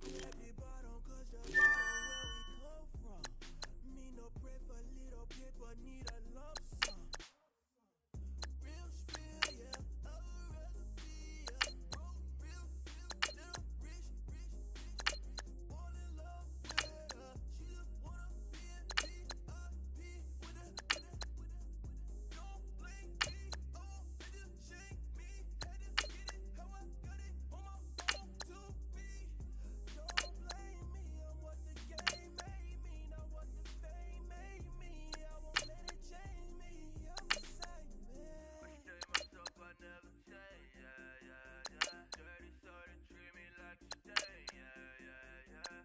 At the bottom, cause the bottom where we come from. Me no pray for little paper, need a lump sum. Real spill, yeah, a recipe, yeah. Broke, real, little rich. Fall in love with her. She just wanna be a VIP with a. Don't blame me, oh, they just shake me. Had to get it, how I got it on my own 2 feet. Don't blame me, I'm what the game made me, not what the fame made me. I won't let it change me, I'm the same man. I stay myself, I never change, yeah. Dirty sort of treat me like a stain, yeah.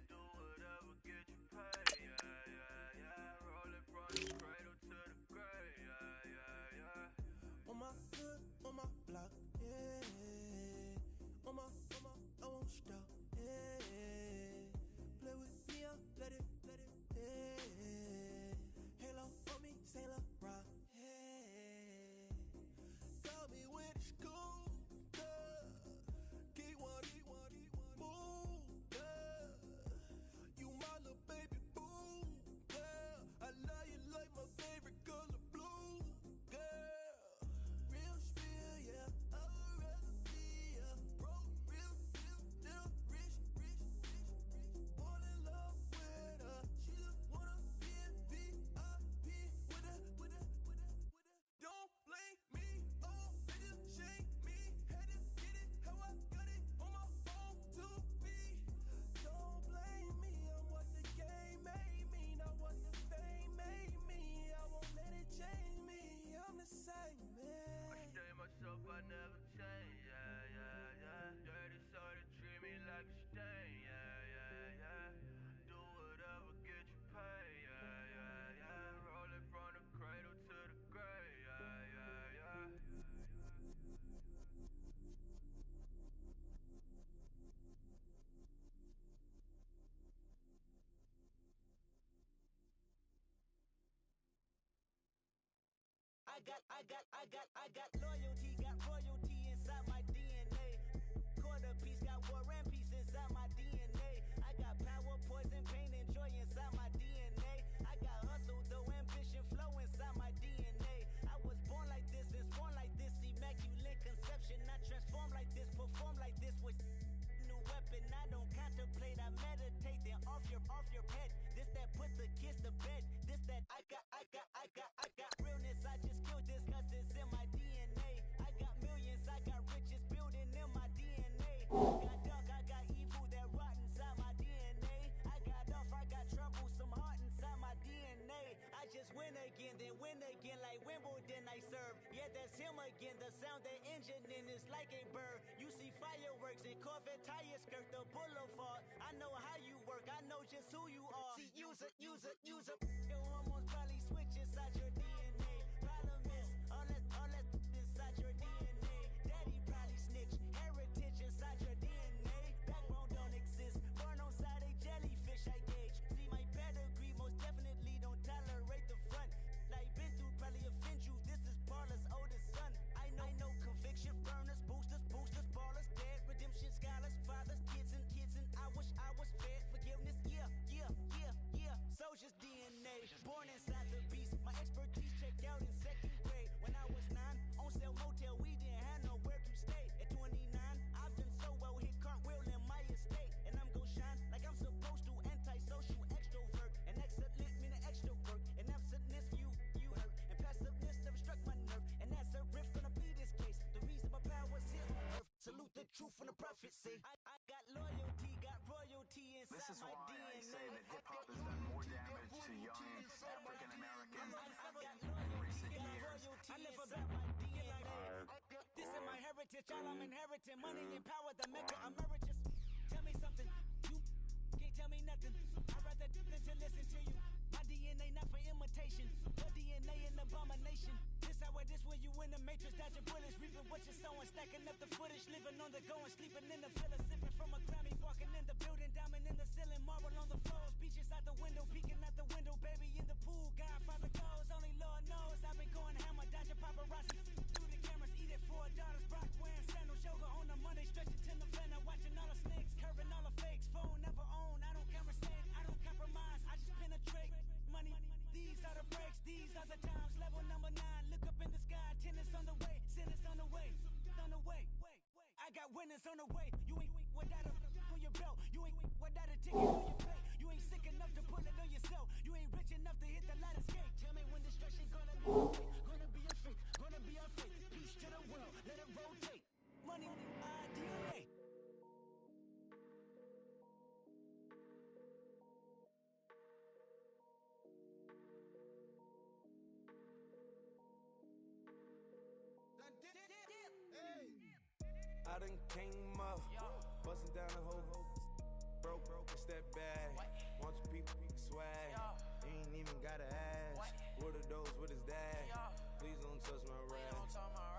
Do whatever, get you paid, yeah. Roll it from the cradle to the grave, yeah. On my hood, on my block, yeah. On my, I won't stop, yeah. Play with me, I'll let it, yeah. Halo on me, Saint Laurent, yeah. Got me with school, yeah. Keep one, move, yeah. You my little baby boo, yeah. I love you like my favorite color blue, girl. Real spill, yeah, a recipe, yeah. Broke, real, little rich. Fall in love with her. She just wanna be a VIP with a. Don't blame me, oh, they just shake me. Had to get it, how I got it on my own 2 feet. Don't blame me, I'm what the game made me, not what the fame made me. I won't let it change me, I'm the same man. I stay myself, I never change, yeah. Dirty sort of treat me like a stain, yeah. Do whatever, get you paid, yeah. Roll it from the cradle to the grave, yeah. I got loyalty, got royalty inside my DNA. Quarter piece, got war and peace inside my DNA. I got power, poison, pain, and joy inside my DNA. I got hustle, though ambition, flow inside my DNA. I was born like this and born like this, immaculate conception. I transform like this, perform like this with new weapon. I don't contemplate, I meditate, then off your head. This that put the kids to bed. This that I got realness. I just killed this cause it's in my DNA. I got millions, I got riches building in my DNA. Got dark, I got evil that rot inside my DNA. I got off, I got trouble, some heart inside my DNA. I just win again, then win again like Wimbledon I serve. Yeah, that's him again. The sound that engine in is like a bird. You see fireworks and Corvette tires skirt the boulevard. I know how you work, I know just who you are. See, use a. You almost probably switch inside your DNA. Problem is, all that inside your DNA. Daddy probably snitch, heritage inside your DNA. Backbone don't exist, born on side a jellyfish I gauge. See my pedigree, most definitely don't tolerate the front. Like been through, probably offend you. This is Parler's oldest son. I know conviction, burners, boosters, ballers, dead, redemption, scholars, fathers, kids and I wish I was fed forgiveness. Yeah. Soldier's DNA, born inside the beast. My expertise checked out in 2nd grade. When I was 9, on sale motel, we didn't have nowhere to stay. At 29, I've done so well, hit cartwheel in my estate. And I'm gon' shine like I'm supposed to. Antisocial extrovert, and excellent meaning extra work. And absentness, you hurt. And passiveness never struck my nerve. And that's a riff gonna be this case. The reason my power's here on earth. Salute the truth from the prophecy. I got loyalty, got royalty inside my DNA. I say that hip-hop has done more damage to young African Americans in recent years. I live about my DNA. This is my heritage, all I'm inheriting. Money and power, the maker emeritus. Tell me something, you can't tell me nothing. I'd rather do than to listen to you. My DNA not for imitation. Your DNA an abomination. This how it is when you in the matrix, dodging bullets, reaping what you're sowing, stacking up the footage, living on the go and sleeping in the villa, sipping from a Grammy, walking in the building, diamond in the ceiling, marble on the floors, beaches out the window, peeking out the window, baby in the pool, Godfather goes, only Lord knows I've been going hammer, dodging paparazzi through the cameras, eating $4, Brock wearing sandals, yoga on the Monday, stretching to November. got winners on the way. You ain't without a on your belt. You ain't without a ticket on your plate. You ain't sick enough to put it on yourself. You ain't rich enough to hit the ladder skate. Tell me when destruction gonna be a fate. Gonna be a fate. Gonna be a fate. Peace to the world. Let it rotate. Money, DNA. I done came up, bustin' down the whole broke, it's that bad. Want your people swag, ain't even gotta ask. What are those, what is that? Please don't touch my rap,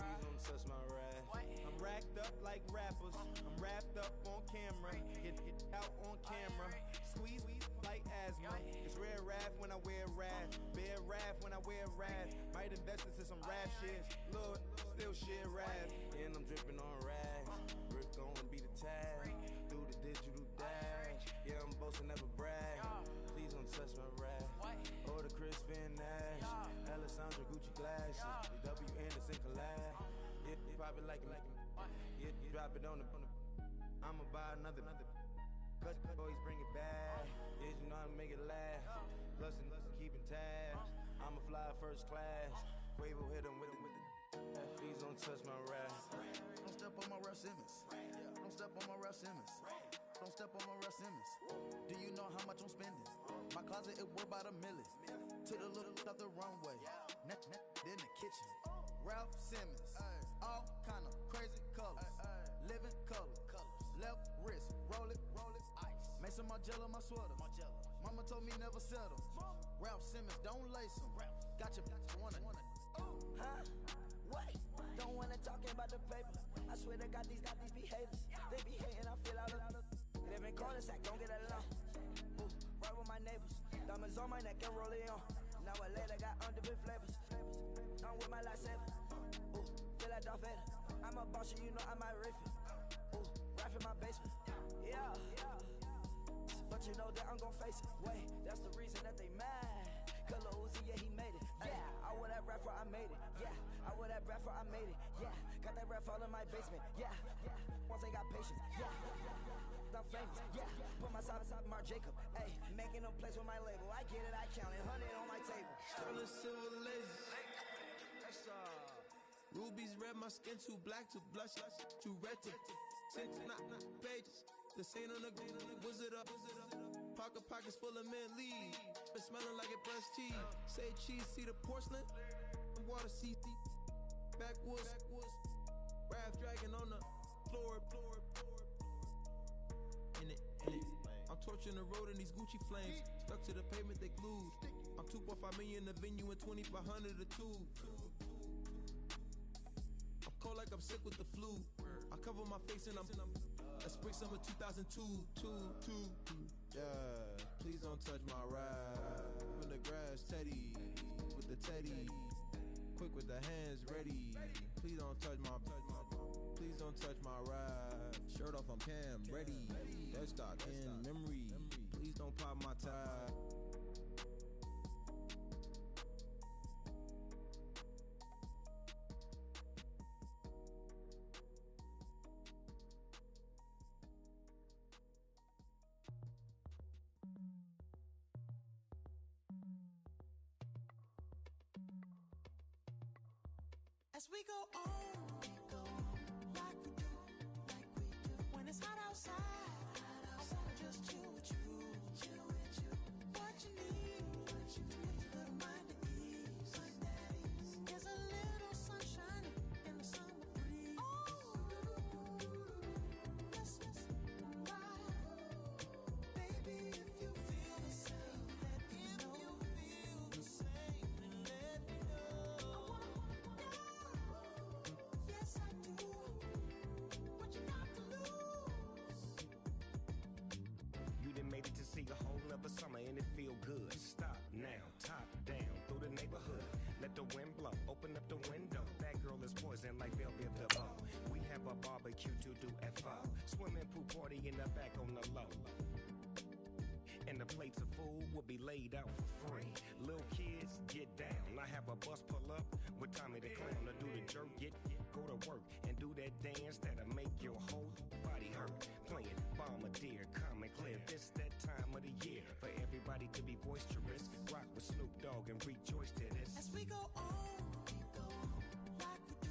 please don't touch my rap. I'm racked up like rappers, I'm wrapped up on camera, get out on camera, squeeze like asthma. It's rare wrath when I wear wrath, bare wrath when I wear wrath. Might invest into some rap shit, look, still shit rap. And I'm dripping on rags, Rick gon' be the tag, do the digital dash. Yeah, I'm boasting, never brag. Please don't touch my rap. Or the Chris Van Nash, Alessandra Gucci glasses, the W Anderson collab. Yeah, you pop it like it. Yeah, you drop it on the. I'ma buy another. Cause always bring it back. Yeah, you know how to make it last. Plus and keeping tabs. I'ma fly first class. Quavo hit him with the. Please don't touch my rap. Don't step on my Ralph Simmons. Don't step on my Ralph Simmons. Don't step on my Ralph Simmons. Do you know how much I'm spending? My closet, it worth about $1 million. To the little out the runway. Then the kitchen. Ralph Simmons. All kind of crazy colors. Living colors. Left wrist. Roll it. Ice. Make some Margiela my sweater. Mama told me never settle. Ralph Simmons, don't lace him. Got your wanna. Huh? What? Don't wanna talk about the paper. I swear to God, these be haters. They be hating, I feel out of. Live in cul-de-sac, don't get along. Ooh, right with my neighbors. Diamonds on my neck and roll it on. Now I later got undefeated flavors. I'm with my lifesaver. Ooh, feel like Darth Vader. I'm a boss, you know I might riff it. Ooh, right in my basement. Yeah. But you know that I'm gon' face it. Wait, that's the reason that they mad. Color Uzi, yeah, he made it. Yeah, I wear that rapper, I made it. Yeah, I wear that rapper, I made it. Yeah, got that rap all in my basement. Yeah, once I got patience. Yeah, I'm famous. Yeah, put my side Mark Jacob. Hey, making no place with my label. I get it, I count it. 100 on my table. Sterling silver laser. Rubies red, my skin too black to blush, too red to six, not pages. The scene on the wizard up. Pockets full of mint leaves. It's smelling like it brushed teeth. Say cheese, see the porcelain. Water, see backwoods. Raft dragging on the floor. In it. I'm torching the road in these Gucci flames. Stuck to the pavement, they glued. I'm 2.5 million in the venue and 2,500 a tube. I'm cold like I'm sick with the flu. I cover my face and I'm spring summer 2002. Yeah, please don't touch my ride. In the grass, Teddy, with the Teddy. Quick with the hands ready. Please don't touch my ride. Shirt off, I'm Cam, ready. Dead stock in memory. Please don't pop my tie. As we go on, like we do, when it's hot outside, I wanna just chill with you. What you need, little mind at ease. There's a little sunshine in the summer breeze. Yes, baby, if you feel the same, let me know. Yes, I do. What you got to lose? You done made it to see a whole nother summer and it feel good. Stop now, top down through the neighborhood. Let the wind blow, open up the window. That girl is poison like Velvet Villo. We have a barbecue to do at 4. Swimming pool party in the back on the low. And the plates of food will be laid out for free. Little kids, get down. I have a bus pull up with Tommy the Clown to do the jerk. Go to work and do that dance that'll make your whole body hurt. Playing Bombardier, Common Clear. This that time of the year for everybody to be boisterous. Rock with Snoop Dogg and rejoice to this. As we go on, like we do,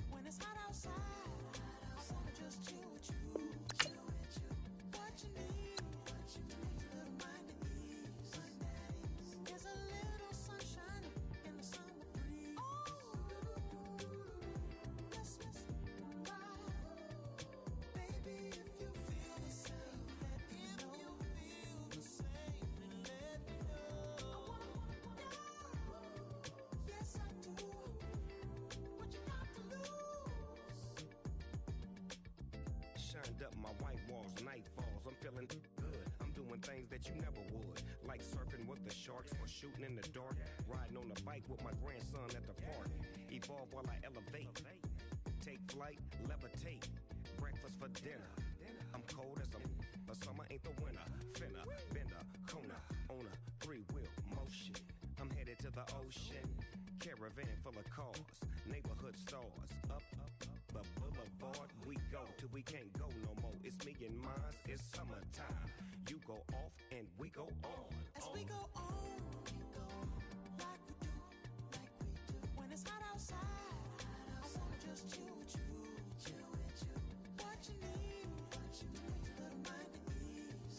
when it's hot outside. I wanna just chill with you. What you need, little mind at ease. There's a little sunshine in the summer breeze. Let's ride, baby. If you feel the same, let me know. Let me know. I wanna yes I do. What you got to lose? Shined up my white walls, night falls. I'm feeling good. I'm doing things that you never would, like surfing with the sharks or shooting in the dark. Riding on a bike with my grandson at the park. Evolve while I elevate. Take flight, levitate. Breakfast for dinner. I'm cold as but summer ain't the winter. Finna, bender, Kona, on a 3-wheel motion. I'm headed to the ocean. Caravan full of cars, neighborhood stars. Up the boulevard we go till we can't go no more. It's me and mine, it's summertime. You go off and we go on. As we go on, like we do, when it's hot outside. I wanna just chill with you. What you need, little mind at ease.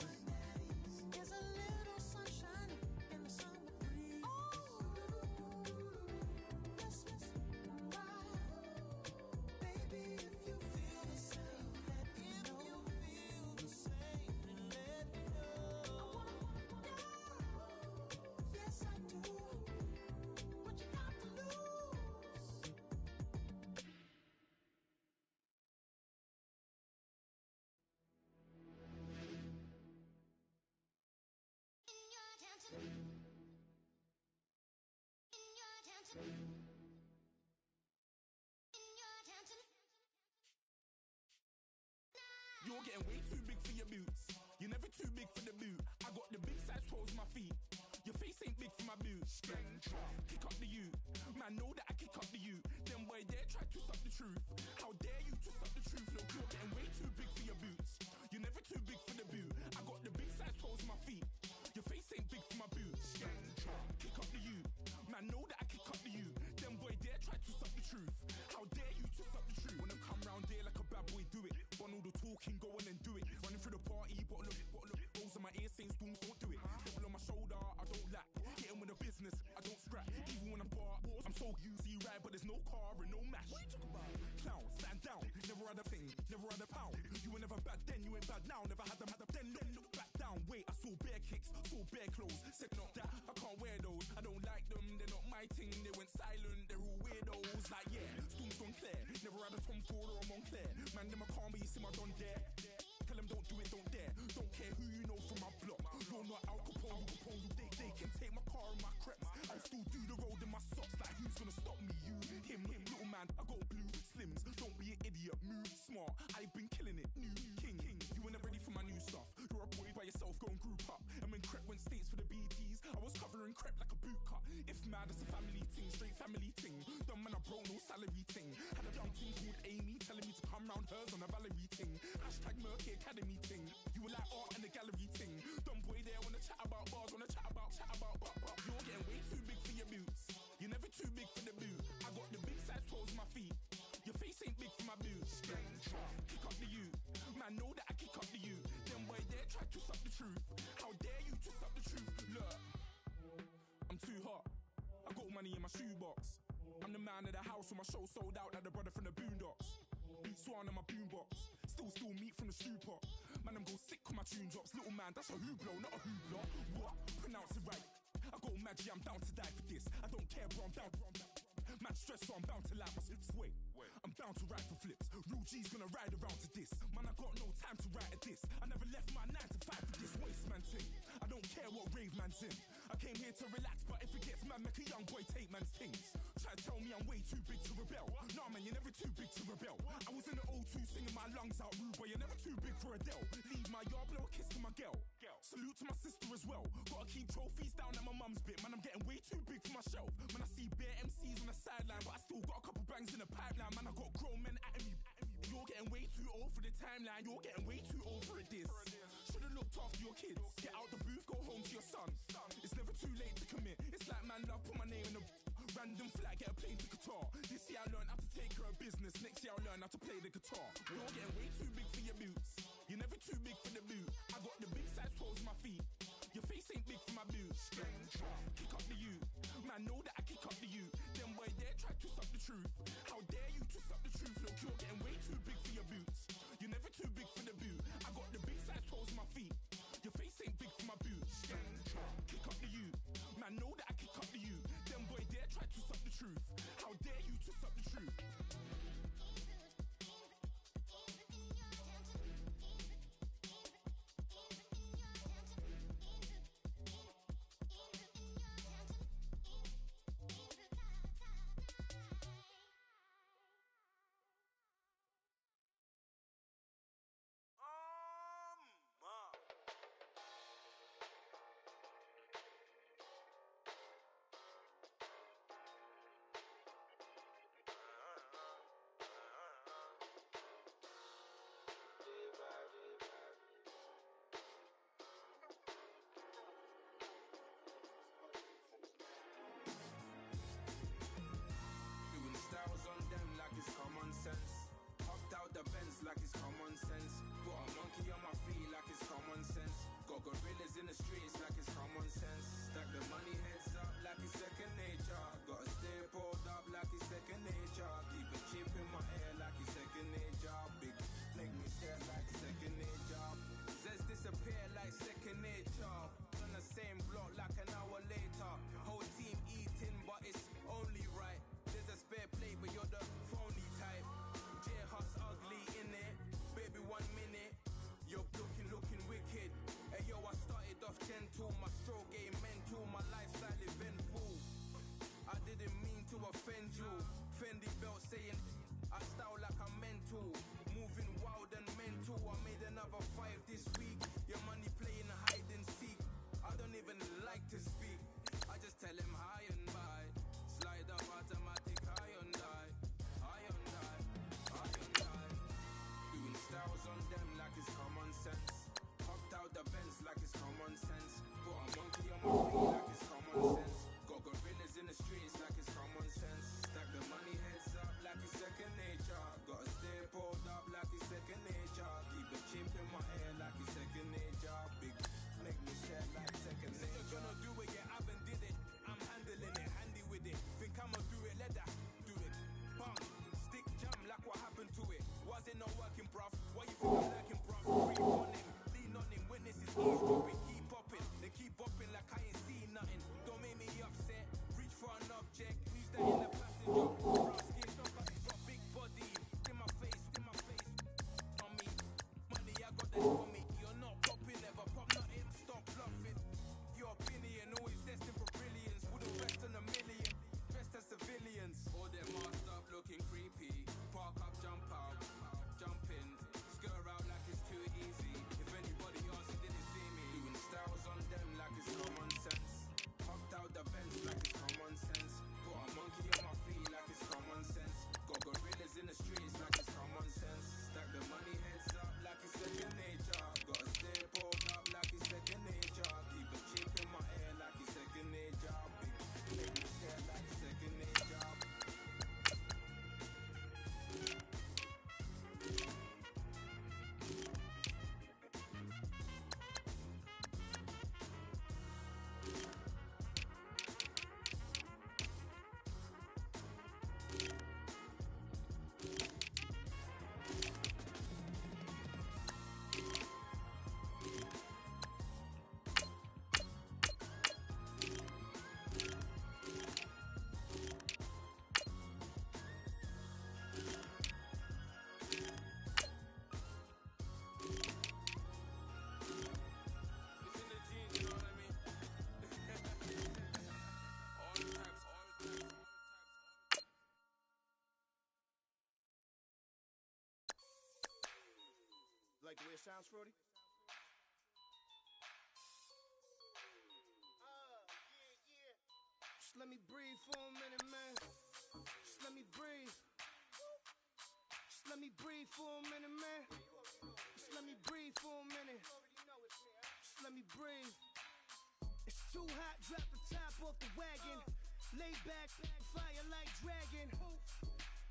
There's a little sunshine in the summer breeze. Let's ride, baby. If you feel the same, let me know. Yes I do. What you got to lose? You're getting way too big for your boots. You're never too big for the boot. I got the big size toes on my feet. Your face ain't big for my boots. Kick up the ute. Man, know that I kick up the ute. Them boy there try to suck the truth. How dare you to suck the truth? Look, you're getting way too big for your boots. You're never too big for the boot. I got the big size toes on my feet. Your face ain't big for my boots. Kick up the ute. Man, know that I kick up the ute. Them boy there try to suck the truth. How dare you to suck the truth? Wanna come round there like a bad boy, do it. Want all the talking, go on and do it. Running through the party, bottle of rolls in my ear saying storms, don't do it. Devil on my shoulder, I don't lack. Getting with the business, I don't scrap. Even when I'm bar, I'm so easy ride, but there's no car and no mash. What you talking about? Clown, stand down, never had a thing, never had a pound. You were never bad then, you ain't bad now, never had them, then look back down. Wait, I saw bare kicks, saw bare clothes. Said not that, I can't wear those. I don't like them, they're not my thing. They went silent, they're all weirdos. Like yeah, storms gone clear. Never had a Tom Ford or a Montclair. Man, them I can't be, see my don dare. Tell them don't do it, don't dare. Don't care who you know from my block. You're not Al Capone, they can take my car and my creps. I'll still do the road in my socks. Like who's gonna stop me? You, him, little man. I got blue slims. Don't be an idiot, move smart. I've been killing it, new king. You were never ready for my new stuff. You're a boy by yourself, go and group up. And when Crep went states for the BTs, I was covering Crep like a boot cut. If mad, it's a family ting, straight family ting. Dumb man, I bro, no salary ting. Had a young ting called Amy telling me to come round hers on a Valerie ting. Hashtag Murky Academy ting. You were like art and the gallery ting. Dumb boy there wanna chat about bars, wanna chat about. You're getting way too big for your boots. You're never too big for the boot. I got the big size toes on my feet. Your face ain't big for my boots. Kick up the ute. Man, know that I kick up the ute. Them boy there try to suck the truth. How dare you to suck the truth? Look, I'm too hot. I got money in my shoebox. I'm the man of the house when my show sold out like the brother from the Boondocks. Beat Swan on my boombox. Still meat from the stew pot. Man, I'm go sick when my tune drops. Little man, that's a hooplo, not a hoopla. What? Pronounce it right. I got magic, I'm down to die for this. I don't care, bro, I'm down. Man, stress, so I'm bound to lie my slips. Wait, I'm bound to ride for flips. Real G's gonna ride around to this. Man, I got no time to write at this. I never left my 9 to 5 for this waste man thing. I don't care what rave man's in. I came here to relax, but if it gets mad, make a young boy take man's things. Try to tell me I'm way too big to rebel. Nah, man, you're never too big to rebel. I was in the O2 singing my lungs out, rude, but you're never too big for Adele. Leave my yard, blow a kiss to my girl. Salute to my sister as well. Gotta keep trophies down at my mum's bit. Man, I'm getting way too big for my shelf. Man, I see bare MCs on the sideline, but I still got a couple bangs in the pipeline. Man, I got grown men at old for the timeline, you're getting way too old for a diss. Should've looked after your kids. Get out the booth, go home to your son. It's never too late to commit. It's like man love, put my name in a random flag, get a plane to Qatar. This year I learned how to take care of business. Next year I'll learn how to play the guitar. You're getting way too big for your boots. You're never too big for the boot. I got the big size toes on my feet. Your face ain't big for my boots. Kick up the you. Man, know that I kick up the you. Them boy there try to suck the truth. How dare you to suck the truth? Look, you're getting way too big for your boots. You're never too big for the boot. I got the big size toes on my feet. Your face ain't big for my boots. Kick up the you. Man, know that I kick up the you. Them boy there try to suck the truth. How dare you to suck the truth? Styles on them like it's common sense. Hopped out the Benz like it's common sense. Put a monkey on my feet like it's common sense. Got gorillas in the streets like it's common sense. Stack the money heads up like it's second nature. Gotta stay pulled up like it's second nature. Keep a chip in my ear like it's second nature. Big make me stare like second nature. Says disappear like second nature. On the same block like an hour later. Whole team eating but it's only right. There's a spare plate, but you're the phony type. J-Hus ugly in it. Baby, 1 minute. You're looking wicked. Hey yo, I started off gentle. My stroke game mental. My lifestyle eventful. I didn't mean to offend you. Fendi belt saying I style like I'm mental. Moving wild and mental. I made another 5 this week. Your money playing hide and seek. I don't even like to speak. I just tell him hi and bye. Slide up automatic, high on die. Doing styles on them like it's common sense. Hopped out the Benz like it's common sense. Put a monkey on my feet like it's common sense. Got gorillas in the streets like it's common sense. Stack the money heads up like it's second nature. Gotta stay pulled up like it's second nature. Keep a chip in my ear like it's second nature. Big make me share like second nature. You're gonna do it, yeah, I haven't did it. I'm handling it, handy with it. Think I'ma do it, let that do it. Bang, stick jam like what happened to it. Was it not working, bruv? Why you think I'm lurking, bruv? Breathe on him, lean on him, witnesses eavesdropping. Keep popping, they keep bopping like I ain't seen nothing. Don't make me upset, reach for an object. Who's that in the passenger? Brown skin, got big body. In my face, on me. Money, I got that for me. You're not popping, never pop nothing. Stop bluffing. Your opinion, always destined for brilliance. Wouldn't rest on a million, dressed as civilians. All them masked up looking creepy. Park up, jump out, jump in. Skirt out like it's too easy. If anybody else didn't see me. Doing styles on them like it's common sense. Hopped out the Benz like it's common sense. Put a monkey on my feet like it's common sense. Got gorillas in the streets like it's common sense. Stack the money heads up like it's second nature. Gotta stay pulled up like it's second nature. Keep a chip in my ear like it's second nature. Big make me stare like second nature. Like the way it sounds, Frody? Just let me breathe for a minute, man. Just let me breathe. Just let me breathe for a minute, man. Just let me breathe for a minute. Just let me breathe. It's too hot, drop the top off the wagon. Lay back, fire like dragon.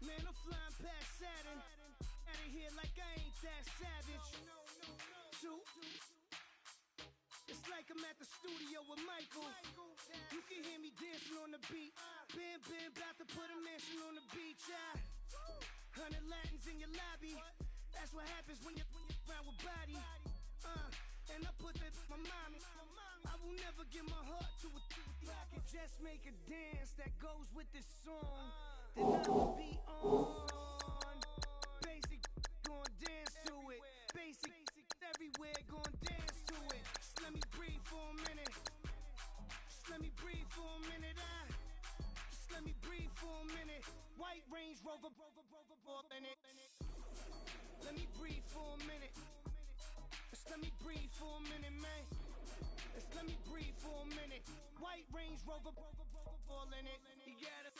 Man, I'm flying past Saturn. Out of here like I ain't that savage. Two. It's like I'm at the studio with Michael. You can hear me dancing on the beat. Bam, bam, about to put a mansion on the beach. 100 Latins in your lobby. That's what happens when you're around with body. And I put that my mommy. I will never give my heart to a I can just make a dance that goes with this song. Then I will be on. Basic, gon' dance to it. Basic, everywhere, gon' dance to it. Just let me breathe for a minute. Just let me breathe for a minute. Just let me breathe for a minute. White Range Rover, in it. Let me breathe for a minute. Just let me breathe for a minute, man. Just let me breathe for a minute. White Range Rover, all in it. You gotta,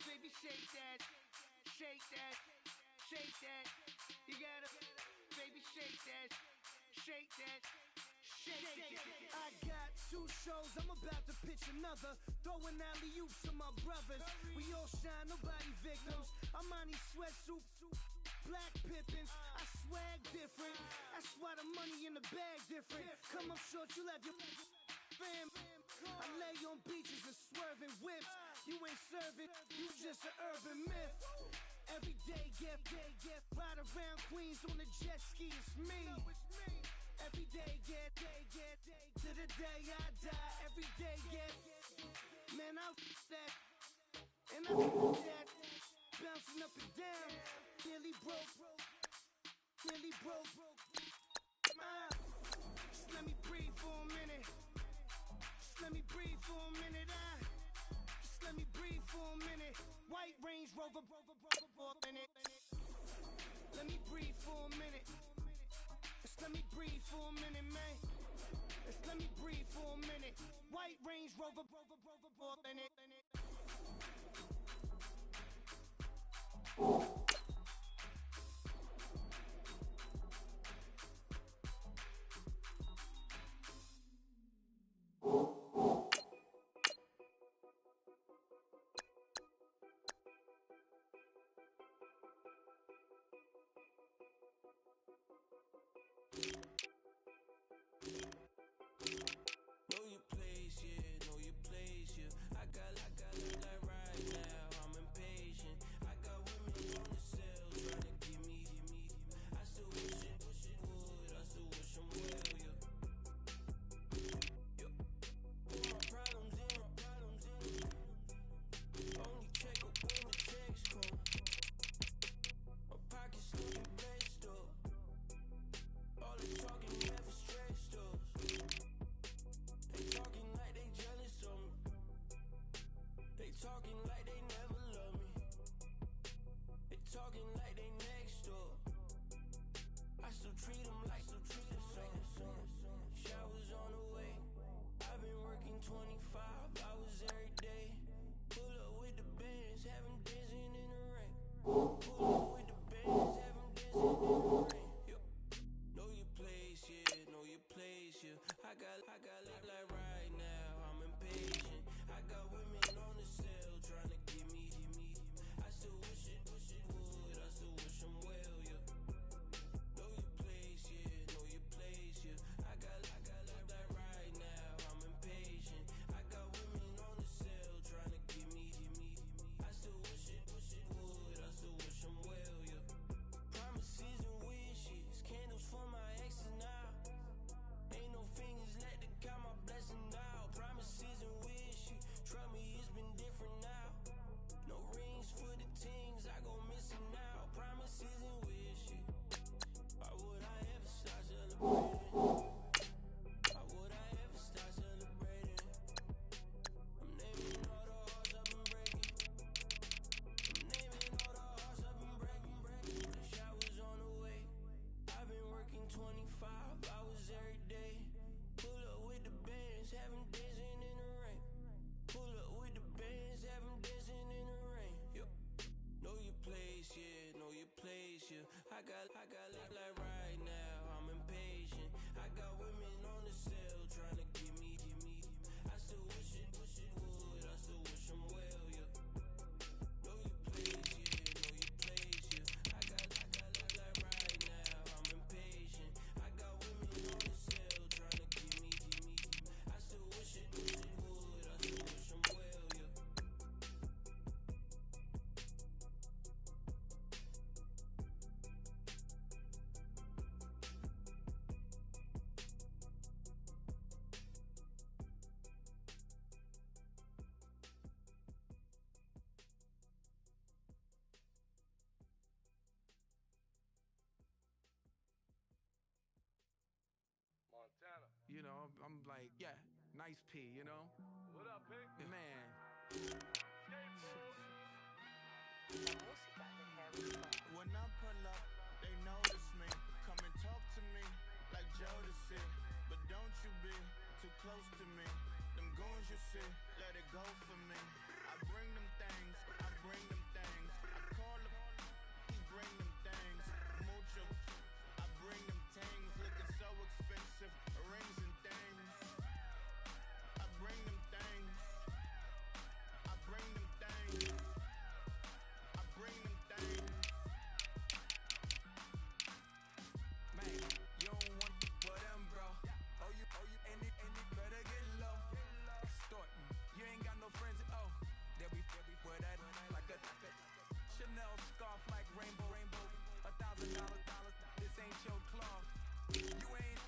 baby, shake that, shake that, shake that. You gotta, baby, shake that, shake that. I got 2 shows, I'm about to pitch another. Throwing alley-oops to my brothers. We all shine, nobody victims. I'm on these sweatsuits, black pippins. I swag different. That's why the money in the bag different. Come up short, you left your fam. I lay on beaches and swerving whips. You ain't serving, you just an urban myth. Every day, get ride around Queens on the jet ski, it's me. Every day, get to the day I die. Every day, get man, I that and I that bouncing up and down, nearly broke. Just let me breathe for a minute. Just let me breathe for a minute. Just let me breathe for a minute. White Range Rover, in it. Let me breathe for a minute. Just let me breathe for a minute, man. Just let me breathe for a minute. White Range Rover, in it. Know your place, yeah, know your place, yeah. I got like right now, I'm impatient. I got women on the cell trying to give me. I still wish it would, I still wish them well, yeah. Put my problems in. Only check up when the checks come. My pockets looking blessed up. All the talking never stressed us. They talking like they jealous of me. They I got like right now, I'm impatient. I got women on the cell trying to give me. I still wish it would. I still wish them well, yeah. Know you plays, yeah. I got like right now, I'm impatient. I got women on the cell trying to give me. I still wish it would. I still wish them well, yeah. Montana. You know, I'm like, yeah, nice P, you know? What up, Pink? Man. When I pull up, they notice me. Come and talk to me like Jodeci. But don't you be too close to me. Them goons you see, let it go for me. I bring them things, I bring them things. I call them, he bring them things. Mucho, I bring them things. Looking so expensive, rings and things. I bring them things. I bring them things. I bring them things. Man, you don't want what them, bro. Oh, you, and it better get low. Extorting, you ain't got no friends. Oh, they'll be wear that like a Chanel scarf like rainbow. $1,000. This ain't your cloth. You ain't,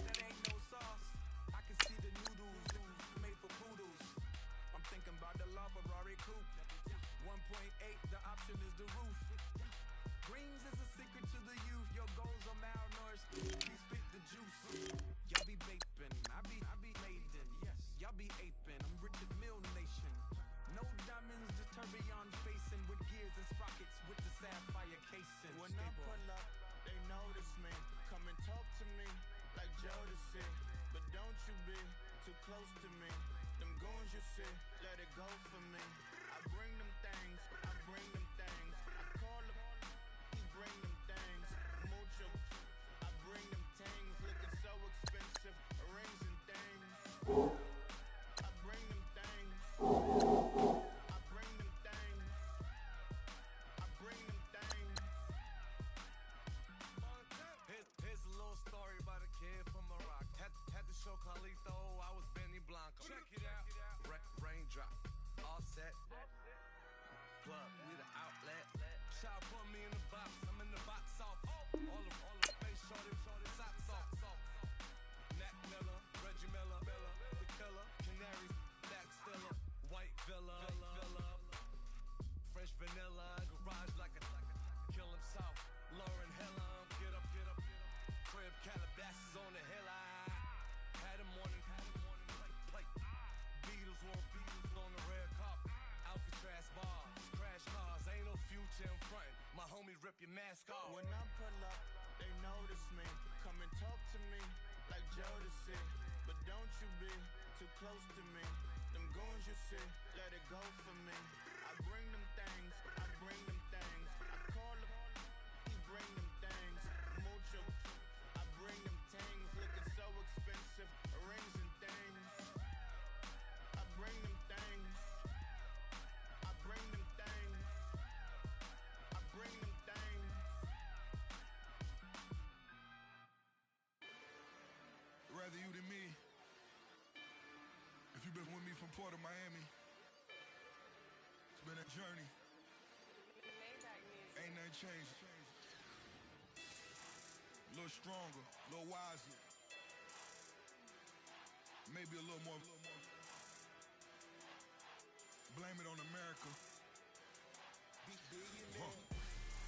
that ain't no sauce. I can see the noodles made for poodles. I'm thinking about the LaFerrari coupe. 1.8, the option is the roof. Greens is a secret to the youth. Your goals are malnourished. Please spit the juice. Y'all be vaping, I be laden. Yes, y'all be aping. I'm Richard Mill Nation. No diamonds, just tourbillon facing with gears and sprockets with the sapphire casing. When I pull up, they notice me. Come and talk to me like Jodeci. But don't you be too close to me. Them goons you see, let it go for me. I bring them things, I bring them things. I call them, he bring them things. Mucho, I bring them things. Looking so expensive, rings and things. I bring them things. I bring them things. I bring them things. Here's a little story about a kid from Morocco. Had to show Carlito I was Benny Blanco. Check it out. Raindrop, all set. Plug, we the outlet. Shot put me in the box. I'm in the box off. All the face shorty, socks off. Nat Miller, Reggie Miller, the killer, Canaries, Black Stiller, White Villa, Fresh vanilla, garage like a kill him south. Lauren Hilla, get up. Crib Calabasas on the hill. I had a morning plate. Beatles on the red carpet. Alcatraz bars, crash cars, ain't no future in front. My homie rip your mask off. When I pull up, they notice me. Come and talk to me like Jodeci. But don't you be too close to me. Them goons you see, let it go for me. I bring them things, I bring them things. I call them, he bring them things. Mucho, I bring them things. Looking so expensive, rings and things. I bring them things. I bring them things. I bring them things. Rather you than me. If you've been with me from Port of Miami, it's been a journey. Ain't nothing changed. A little stronger, a little wiser. Maybe a little more. Blame it on America.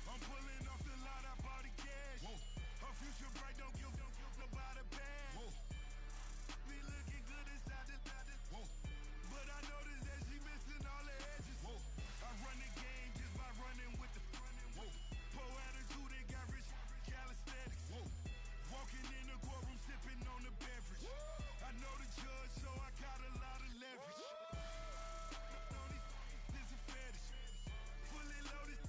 I'm pulling off the lot, I bought the cash. Whoa. Her future bright, don't give about a bag. Whoa. Be looking good inside the whoa. But I noticed that she missing all the edges. Whoa. I run the game just by running with the whoa. Poor attitude, they got rich calisthenics. Whoa. Walking in the courtroom, sipping on the beverage. Woo. I know the judge, so I got a lot of leverage. Woo. This is fetish. Fully loaded.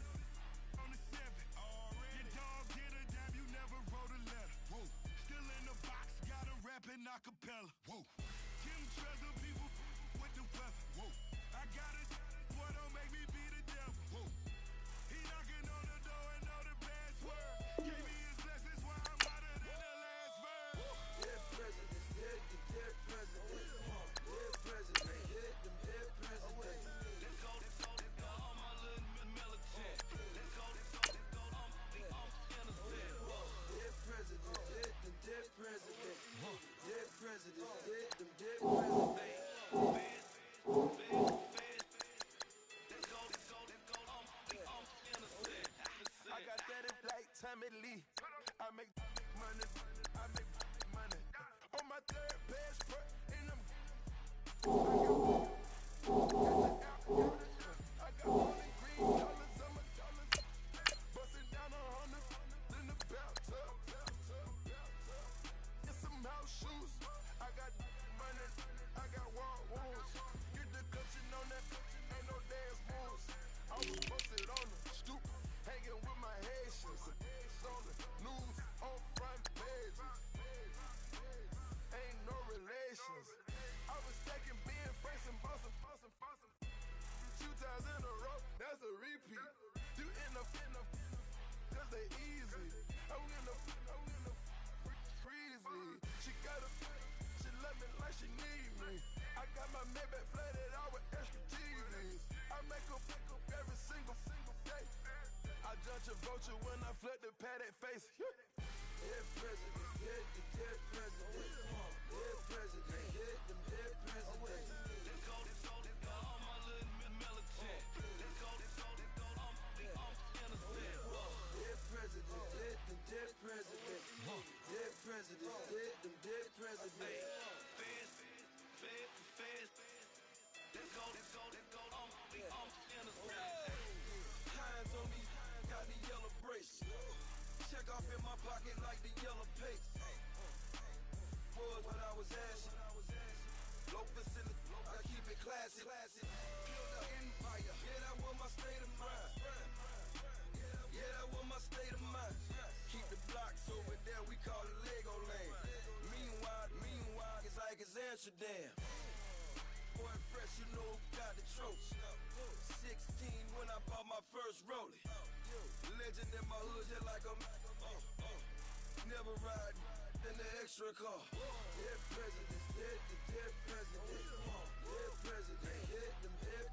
family. I make money, I make money. On my third best foot in them. I got only green dollars on my dollars. Busting down 100 in the bathtub. Get some house shoes. I got money, I got wall wounds. Get the coaching on that, ain't no dance moves. I was posted on the stoop, hanging with my Haitians. On the news, on front pages. Ain't no relations. I was stacking being friends and bossing. 2 times in a row, that's a repeat. You end up, cause they easy. I'm in the freezy. She love me like she need me. I got my Maybach flooded out with extra TVs. I make up every single day. I judge a vulture when I flip the padded face. Dead president, dead president. Dead president, hit them dead president. Let's go, all my little militant. Let's go, I'm innocent. Dead president, hit them dead president. Dead president, hit them dead president. Feds. Let's go, I'm innocent. Hands on me, got the yellow brace. Check off in my pocket like the yellow paste. Was when I was asking. Low facility, I keep it classy. Build an empire, yeah, that was my state of mind. Yeah, that was my state of mind. Keep the blocks over there, we call it Lego Land. Meanwhile, it's like it's Amsterdam. Boy, fresh, you know, got the tropes. 16 when I bought my first rollie. Legend in my hood, just like a never ride in the extra car. Dead presidents, dead presidents. Dead president, hit them dead